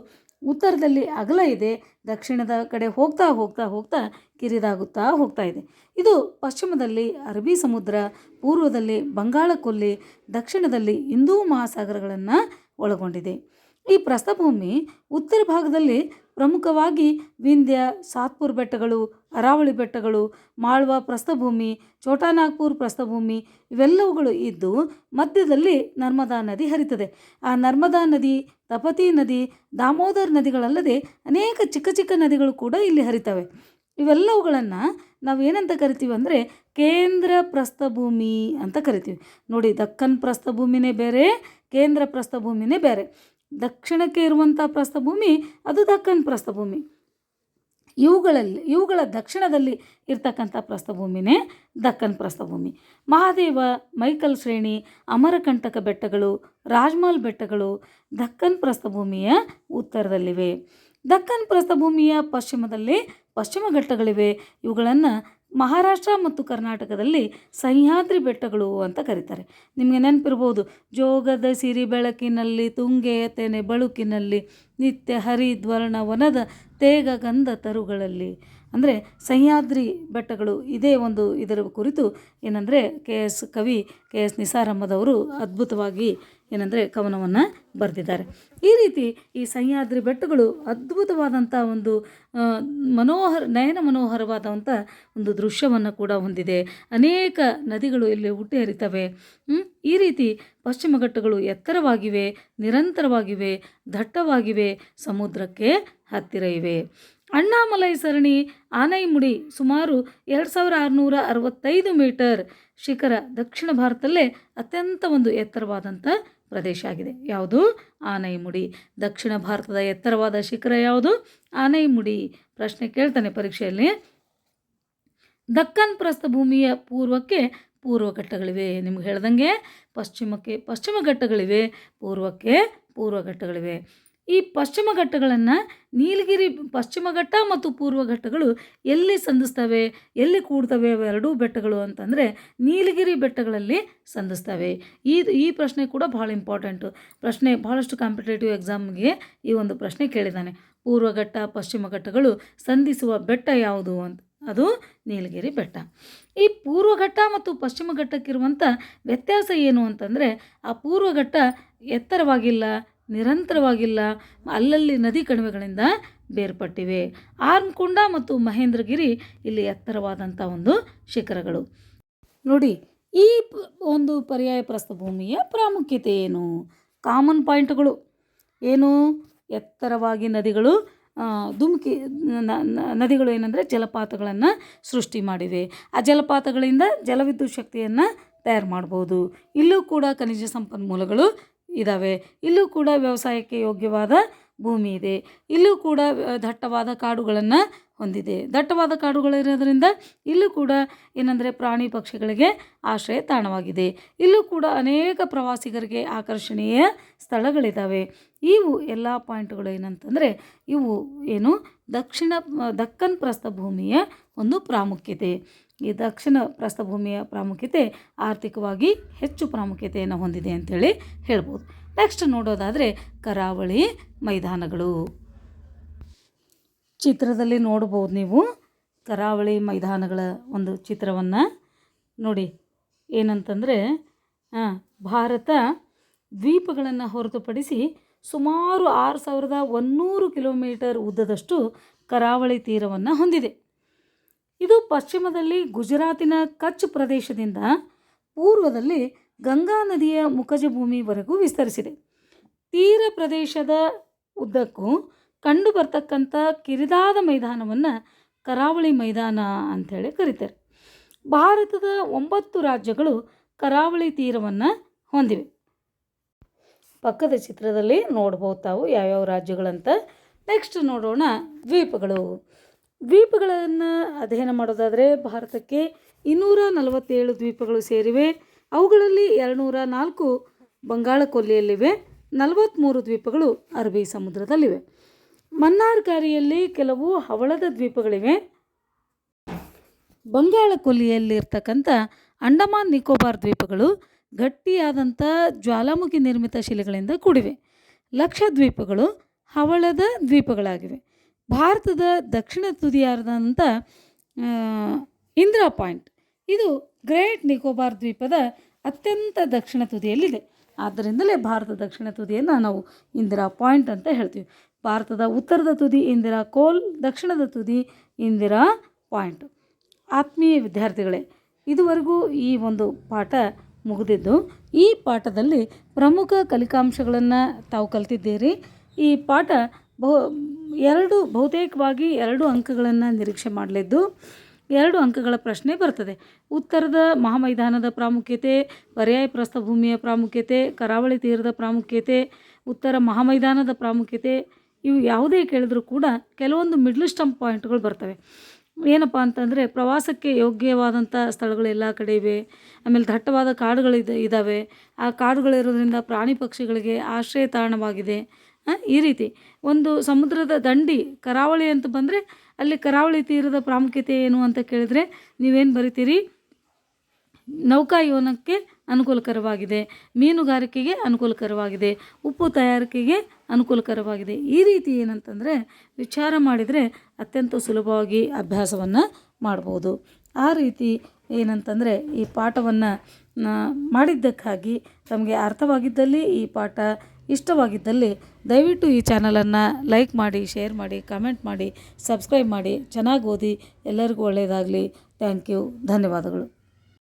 ಉತ್ತರದಲ್ಲಿ ಅಗಲ ಇದೆ, ದಕ್ಷಿಣದ ಕಡೆ ಹೋಗ್ತಾ ಹೋಗ್ತಾ ಹೋಗ್ತಾ ಕಿರಿದಾಗುತ್ತಾ ಹೋಗ್ತಾ ಇದೆ. ಇದು ಪಶ್ಚಿಮದಲ್ಲಿ ಅರಬ್ಬಿ ಸಮುದ್ರ, ಪೂರ್ವದಲ್ಲಿ ಬಂಗಾಳ ಕೊಲ್ಲಿ, ದಕ್ಷಿಣದಲ್ಲಿ ಹಿಂದೂ ಮಹಾಸಾಗರಗಳನ್ನು ಒಳಗೊಂಡಿದೆ. ಈ ಪ್ರಸ್ಥಭೂಮಿ ಉತ್ತರ ಭಾಗದಲ್ಲಿ ಪ್ರಮುಖವಾಗಿ ವಿಂಧ್ಯ, ಸಾತ್ಪುರ್ ಬೆಟ್ಟಗಳು, ಅರಾವಳಿ ಬೆಟ್ಟಗಳು, ಮಾಳ್ವಾ ಪ್ರಸ್ಥಭೂಮಿ, ಛೋಟಾನಾಗ್ಪುರ್ ಪ್ರಸ್ಥಭೂಮಿ ಇವೆಲ್ಲವುಗಳು ಇದ್ದು ಮಧ್ಯದಲ್ಲಿ ನರ್ಮದಾ ನದಿ ಹರಿತದೆ. ಆ ನರ್ಮದಾ ನದಿ, ತಪತಿ ನದಿ, ದಾಮೋದರ್ ನದಿಗಳಲ್ಲದೆ ಅನೇಕ ಚಿಕ್ಕ ಚಿಕ್ಕ ನದಿಗಳು ಕೂಡ ಇಲ್ಲಿ ಹರಿತವೆ. ಇವೆಲ್ಲವುಗಳನ್ನು ನಾವು ಏನಂತ ಕರಿತೀವಿ ಅಂದರೆ ಕೇಂದ್ರ ಪ್ರಸ್ಥಭೂಮಿ ಅಂತ ಕರಿತೀವಿ. ನೋಡಿ, ದಕ್ಕನ್ ಪ್ರಸ್ಥಭೂಮಿನೇ ಬೇರೆ, ಕೇಂದ್ರ ಪ್ರಸ್ಥಭೂಮಿನೇ ಬೇರೆ. ದಕ್ಷಿಣಕ್ಕೆ ಇರುವಂಥ ಪ್ರಸ್ಥಭೂಮಿ ಅದು ದಕ್ಕನ್ ಪ್ರಸ್ಥಭೂಮಿ. ಇವುಗಳ ದಕ್ಷಿಣದಲ್ಲಿ ಇರ್ತಕ್ಕಂಥ ಪ್ರಸ್ಥಭೂಮಿನೇ ದಕ್ಕನ್ ಪ್ರಸ್ಥಭೂಮಿ. ಮಹಾದೇವ, ಮೈಕಲ್ ಶ್ರೇಣಿ, ಅಮರಕಂಟಕ ಬೆಟ್ಟಗಳು, ರಾಜ್ಮಹಲ್ ಬೆಟ್ಟಗಳು ದಕ್ಕನ್ ಪ್ರಸ್ಥಭೂಮಿಯ ಉತ್ತರದಲ್ಲಿವೆ. ದಕ್ಕನ್ ಪ್ರಸ್ಥಭೂಮಿಯ ಪಶ್ಚಿಮದಲ್ಲಿ ಪಶ್ಚಿಮ ಘಟ್ಟಗಳಿವೆ. ಇವುಗಳನ್ನು ಮಹಾರಾಷ್ಟ್ರ ಮತ್ತು ಕರ್ನಾಟಕದಲ್ಲಿ ಸಹ್ಯಾದ್ರಿ ಬೆಟ್ಟಗಳು ಅಂತ ಕರೀತಾರೆ. ನಿಮಗೆ ನೆನಪಿರ್ಬೋದು, ಜೋಗದ ಸಿರಿ ಬೆಳಕಿನಲ್ಲಿ ತುಂಗೆಯ ತೆನೆ ಬಳುಕಿನಲ್ಲಿ ನಿತ್ಯ ಹರಿದ್ವರ್ಣ ವನದ ತೇಗ ಗಂಧ ತರುಗಳಲ್ಲಿ. ಅಂದರೆ ಸಹ್ಯಾದ್ರಿ ಬೆಟ್ಟಗಳು ಇದೇ ಒಂದು ಇದರ ಕುರಿತು ಏನಂದರೆ ಕವಿ ಕೆ ಎಸ್ ನಿಸಾರ್ ಅಹಮದವರು ಅದ್ಭುತವಾಗಿ ಏನಂದರೆ ಕವನವನ್ನು ಬರೆದಿದ್ದಾರೆ. ಈ ರೀತಿ ಈ ಸಹ್ಯಾದ್ರಿ ಬೆಟ್ಟಗಳು ಅದ್ಭುತವಾದಂಥ ಒಂದು ನಯನ ಮನೋಹರವಾದಂಥ ಒಂದು ದೃಶ್ಯವನ್ನು ಕೂಡ ಹೊಂದಿದೆ. ಅನೇಕ ನದಿಗಳು ಇಲ್ಲಿ ಹುಟ್ಟಿ ಹರಿತವೆ. ಈ ರೀತಿ ಪಶ್ಚಿಮ ಘಟ್ಟಗಳು ಎತ್ತರವಾಗಿವೆ, ನಿರಂತರವಾಗಿವೆ, ದಟ್ಟವಾಗಿವೆ, ಸಮುದ್ರಕ್ಕೆ ಹತ್ತಿರ ಇವೆ. ಅಣ್ಣಾಮಲೈ ಸರಣಿ ಆನೈಮುಡಿ ಸುಮಾರು 2665 ಮೀಟರ್ ಶಿಖರ ದಕ್ಷಿಣ ಭಾರತದಲ್ಲೇ ಅತ್ಯಂತ ಒಂದು ಎತ್ತರವಾದಂಥ ಪ್ರದೇಶ ಆಗಿದೆ. ಯಾವುದು? ಆನೈಮುಡಿ. ದಕ್ಷಿಣ ಭಾರತದ ಎತ್ತರವಾದ ಶಿಖರ ಯಾವುದು? ಆನೈಮುಡಿ. ಪ್ರಶ್ನೆ ಕೇಳ್ತಾನೆ ಪರೀಕ್ಷೆಯಲ್ಲಿ. ದಕ್ಕನ್ ಪ್ರಸ್ಥಭೂಮಿಯ ಪೂರ್ವಕ್ಕೆ ಪೂರ್ವ ಘಟ್ಟಗಳಿವೆ. ನಿಮ್ಗೆ ಹೇಳ್ದಂಗೆ ಪಶ್ಚಿಮಕ್ಕೆ ಪಶ್ಚಿಮ ಘಟ್ಟಗಳಿವೆ, ಪೂರ್ವಕ್ಕೆ ಪೂರ್ವ ಘಟ್ಟಗಳಿವೆ. ಈ ಪಶ್ಚಿಮ ಘಟ್ಟಗಳನ್ನು ನೀಲಗಿರಿ ಪಶ್ಚಿಮ ಘಟ್ಟ ಮತ್ತು ಪೂರ್ವ ಘಟ್ಟಗಳು ಎಲ್ಲಿ ಸಂಧಿಸ್ತವೆ, ಎಲ್ಲಿ ಕೂಡ್ತವೆ ಅವೆರಡೂ ಬೆಟ್ಟಗಳು ಅಂತಂದರೆ ನೀಲಗಿರಿ ಬೆಟ್ಟಗಳಲ್ಲಿ ಸಂಧಿಸ್ತವೆ. ಈ ಪ್ರಶ್ನೆ ಕೂಡ ಭಾಳ ಇಂಪಾರ್ಟೆಂಟು ಪ್ರಶ್ನೆ. ಭಾಳಷ್ಟು ಕಾಂಪಿಟೇಟಿವ್ ಎಕ್ಸಾಮ್ಗೆ ಈ ಒಂದು ಪ್ರಶ್ನೆ ಕೇಳಿದ್ದಾನೆ. ಪೂರ್ವ ಘಟ್ಟ ಪಶ್ಚಿಮ ಘಟ್ಟಗಳು ಸಂಧಿಸುವ ಬೆಟ್ಟ ಯಾವುದು ಅಂತ. ಅದು ನೀಲಗಿರಿ ಬೆಟ್ಟ. ಈ ಪೂರ್ವ ಘಟ್ಟ ಮತ್ತು ಪಶ್ಚಿಮ ಘಟ್ಟಕ್ಕಿರುವಂಥ ವ್ಯತ್ಯಾಸ ಏನು ಅಂತಂದರೆ, ಆ ಪೂರ್ವ ಘಟ್ಟ ಎತ್ತರವಾಗಿಲ್ಲ, ನಿರಂತರವಾಗಿಲ್ಲ, ಅಲ್ಲಲ್ಲಿ ನದಿ ಕಣಿವೆಗಳಿಂದ ಬೇರ್ಪಟ್ಟಿವೆ. ಆರ್ಮಕೊಂಡ ಮತ್ತು ಮಹೇಂದ್ರಗಿರಿ ಇಲ್ಲಿ ಎತ್ತರವಾದಂಥ ಒಂದು ಶಿಖರಗಳು. ನೋಡಿ, ಈ ಒಂದು ಪರ್ಯಾಯ ಪ್ರಸ್ಥಭೂಮಿಯ ಪ್ರಾಮುಖ್ಯತೆ ಏನು? ಕಾಮನ್ ಪಾಯಿಂಟ್ಗಳು ಏನು? ಎತ್ತರವಾಗಿ ನದಿಗಳು ನದಿಗಳು ಏನಂದರೆ ಜಲಪಾತಗಳನ್ನು ಸೃಷ್ಟಿ ಮಾಡಿವೆ. ಆ ಜಲಪಾತಗಳಿಂದ ಜಲವಿದ್ಯುತ್ ಶಕ್ತಿಯನ್ನು ತಯಾರು ಮಾಡ್ಬೋದು. ಇಲ್ಲೂ ಕೂಡ ಖನಿಜ ಸಂಪನ್ಮೂಲಗಳು ಇದ್ದಾವೆ. ಇಲ್ಲೂ ಕೂಡ ವ್ಯವಸಾಯಕ್ಕೆ ಯೋಗ್ಯವಾದ ಭೂಮಿ ಇದೆ. ಇಲ್ಲೂ ಕೂಡ ದಟ್ಟವಾದ ಕಾಡುಗಳನ್ನು ಹೊಂದಿದೆ. ದಟ್ಟವಾದ ಕಾಡುಗಳಿರೋದ್ರಿಂದ ಇಲ್ಲೂ ಕೂಡ ಏನಂದರೆ ಪ್ರಾಣಿ ಪಕ್ಷಿಗಳಿಗೆ ಆಶ್ರಯ ತಾಣವಾಗಿದೆ. ಇಲ್ಲೂ ಕೂಡ ಅನೇಕ ಪ್ರವಾಸಿಗರಿಗೆ ಆಕರ್ಷಣೀಯ ಸ್ಥಳಗಳಿದ್ದಾವೆ. ಇವು ಎಲ್ಲ ಪಾಯಿಂಟ್ಗಳು ಏನಂತಂದರೆ ಇವು ಏನು ದಕ್ಕನ್ ಪ್ರಸ್ಥಭೂಮಿಯ ಒಂದು ಪ್ರಾಮುಖ್ಯತೆ. ಈ ದಕ್ಷಿಣ ಪ್ರಸ್ಥಭೂಮಿಯ ಪ್ರಾಮುಖ್ಯತೆ ಆರ್ಥಿಕವಾಗಿ ಹೆಚ್ಚು ಪ್ರಾಮುಖ್ಯತೆಯನ್ನು ಹೊಂದಿದೆ ಅಂಥೇಳಿ ಹೇಳ್ಬೋದು. ನೆಕ್ಸ್ಟ್ ನೋಡೋದಾದರೆ ಕರಾವಳಿ ಮೈದಾನಗಳು. ಚಿತ್ರದಲ್ಲಿ ನೋಡ್ಬೋದು ನೀವು. ಕರಾವಳಿ ಮೈದಾನಗಳ ಒಂದು ಚಿತ್ರವನ್ನು ನೋಡಿ. ಏನಂತಂದರೆ ಭಾರತ ದ್ವೀಪಗಳನ್ನು ಹೊರತುಪಡಿಸಿ ಸುಮಾರು 6100 ಕಿಲೋಮೀಟರ್ ಉದ್ದದಷ್ಟು ಕರಾವಳಿ ತೀರವನ್ನು ಹೊಂದಿದೆ. ಇದು ಪಶ್ಚಿಮದಲ್ಲಿ ಗುಜರಾತಿನ ಕಚ್ ಪ್ರದೇಶದಿಂದ ಪೂರ್ವದಲ್ಲಿ ಗಂಗಾ ನದಿಯ ಮುಖಜ ಭೂಮಿವರೆಗೂ ವಿಸ್ತರಿಸಿದೆ. ತೀರ ಪ್ರದೇಶದ ಉದ್ದಕ್ಕೂ ಕಂಡು ಬರ್ತಕ್ಕಂಥ ಕಿರಿದಾದ ಮೈದಾನವನ್ನು ಕರಾವಳಿ ಮೈದಾನ ಅಂಥೇಳಿ ಕರೀತಾರೆ. ಭಾರತದ 9 ರಾಜ್ಯಗಳು ಕರಾವಳಿ ತೀರವನ್ನು ಹೊಂದಿವೆ. ಪಕ್ಕದ ಚಿತ್ರದಲ್ಲಿ ನೋಡ್ಬೋದು ತಾವು ಯಾವ್ಯಾವ ರಾಜ್ಯಗಳಂತ. ನೆಕ್ಸ್ಟ್ ನೋಡೋಣ ದ್ವೀಪಗಳು. ದ್ವೀಪಗಳನ್ನು ಅಧ್ಯಯನ ಮಾಡೋದಾದರೆ ಭಾರತಕ್ಕೆ 247 ದ್ವೀಪಗಳು ಸೇರಿವೆ. ಅವುಗಳಲ್ಲಿ 204 ಬಂಗಾಳ ಕೊಲ್ಲಿಯಲ್ಲಿವೆ, 43 ದ್ವೀಪಗಳು ಅರಬ್ಬಿ ಸಮುದ್ರದಲ್ಲಿವೆ. ಮನ್ನಾರ್ ಗಾರಿಯಲ್ಲಿ ಕೆಲವು ಹವಳದ ದ್ವೀಪಗಳಿವೆ. ಬಂಗಾಳ ಕೊಲ್ಲಿಯಲ್ಲಿರ್ತಕ್ಕಂಥ ಅಂಡಮಾನ್ ನಿಕೋಬಾರ್ ದ್ವೀಪಗಳು ಗಟ್ಟಿಯಾದಂಥ ಜ್ವಾಲಾಮುಖಿ ನಿರ್ಮಿತ ಶಿಲೆಗಳಿಂದ ಕೂಡಿವೆ. ಲಕ್ಷದ್ವೀಪಗಳು ಹವಳದ ದ್ವೀಪಗಳಾಗಿವೆ. ಭಾರತದ ದಕ್ಷಿಣ ತುದಿಯಾದಂಥ ಇಂದಿರಾ ಪಾಯಿಂಟ್ ಇದು ಗ್ರೇಟ್ ನಿಕೋಬಾರ್ ದ್ವೀಪದ ಅತ್ಯಂತ ದಕ್ಷಿಣ ತುದಿಯಲ್ಲಿದೆ. ಆದ್ದರಿಂದಲೇ ಭಾರತದ ದಕ್ಷಿಣ ತುದಿಯನ್ನು ನಾವು ಇಂದಿರಾ ಪಾಯಿಂಟ್ ಅಂತ ಹೇಳ್ತೀವಿ. ಭಾರತದ ಉತ್ತರದ ತುದಿ ಇಂದಿರಾ ಕೋಲ್, ದಕ್ಷಿಣದ ತುದಿ ಇಂದಿರಾ ಪಾಯಿಂಟ್. ಆತ್ಮೀಯ ವಿದ್ಯಾರ್ಥಿಗಳೇ, ಇದುವರೆಗೂ ಈ ಒಂದು ಪಾಠ ಮುಗಿದಿದ್ದು. ಈ ಪಾಠದಲ್ಲಿ ಪ್ರಮುಖ ಕಲಿಕಾಂಶಗಳನ್ನು ತಾವು ಕಲಿತಿದ್ದೀರಿ. ಈ ಪಾಠ ಬಹುತೇಕವಾಗಿ 2 ಅಂಕಗಳನ್ನು ನಿರೀಕ್ಷೆ ಮಾಡಲಿದ್ದು 2 ಅಂಕಗಳ ಪ್ರಶ್ನೆ ಬರ್ತದೆ. ಉತ್ತರದ ಮಹಾಮೈದಾನದ ಪ್ರಾಮುಖ್ಯತೆ, ಪರ್ಯಾಯ ಪ್ರಸ್ಥಭೂಮಿಯ ಪ್ರಾಮುಖ್ಯತೆ, ಕರಾವಳಿ ತೀರದ ಪ್ರಾಮುಖ್ಯತೆ, ಉತ್ತರ ಮಹಾಮೈದಾನದ ಪ್ರಾಮುಖ್ಯತೆ, ಇವು ಯಾವುದೇ ಕೇಳಿದ್ರೂ ಕೂಡ ಕೆಲವೊಂದು ಮಿಡ್ಲ್ ಸ್ಟಂಪ್ ಪಾಯಿಂಟ್ಗಳು ಬರ್ತವೆ. ಏನಪ್ಪ ಅಂತಂದರೆ ಪ್ರವಾಸಕ್ಕೆ ಯೋಗ್ಯವಾದಂಥ ಸ್ಥಳಗಳು ಎಲ್ಲ ಕಡೆ ಇವೆ. ಆಮೇಲೆ ದಟ್ಟವಾದ ಕಾಡುಗಳು ಇದ್ದಾವೆ. ಆ ಕಾಡುಗಳಿರೋದ್ರಿಂದ ಪ್ರಾಣಿ ಪಕ್ಷಿಗಳಿಗೆ ಆಶ್ರಯ ತಾಣವಾಗಿದೆ. ಈ ರೀತಿ ಒಂದು ಸಮುದ್ರದ ದಂಡಿ ಕರಾವಳಿ ಅಂತ ಬಂದರೆ ಅಲ್ಲಿ ಕರಾವಳಿ ತೀರದ ಪ್ರಾಮುಖ್ಯತೆ ಏನು ಅಂತ ಕೇಳಿದರೆ ನೀವೇನು ಬರಿತೀರಿ? ನೌಕಾಯಾನಕ್ಕೆ ಅನುಕೂಲಕರವಾಗಿದೆ, ಮೀನುಗಾರಿಕೆಗೆ ಅನುಕೂಲಕರವಾಗಿದೆ, ಉಪ್ಪು ತಯಾರಿಕೆಗೆ ಅನುಕೂಲಕರವಾಗಿದೆ. ಈ ರೀತಿ ಏನಂತಂದರೆ ವಿಚಾರ ಮಾಡಿದರೆ ಅತ್ಯಂತ ಸುಲಭವಾಗಿ ಅಭ್ಯಾಸವನ್ನು ಮಾಡ್ಬೋದು. ಆ ರೀತಿ ಏನಂತಂದರೆ ಈ ಪಾಠವನ್ನು ಮಾಡಿದ್ದಕ್ಕಾಗಿ ತಮಗೆ ಅರ್ಥವಾಗಿದ್ದಲ್ಲಿ, ಈ ಪಾಠ ಇಷ್ಟವಾಗಿದ್ದಲ್ಲಿ ದಯವಿಟ್ಟು ಈ ಚಾನಲನ್ನು ಲೈಕ್ ಮಾಡಿ, ಶೇರ್ ಮಾಡಿ, ಕಮೆಂಟ್ ಮಾಡಿ, ಸಬ್ಸ್ಕ್ರೈಬ್ ಮಾಡಿ. ಚೆನ್ನಾಗಿ ಓದಿ. ಎಲ್ಲರಿಗೂ ಒಳ್ಳೆಯದಾಗಲಿ. Thank you. ಧನ್ಯವಾದಗಳು.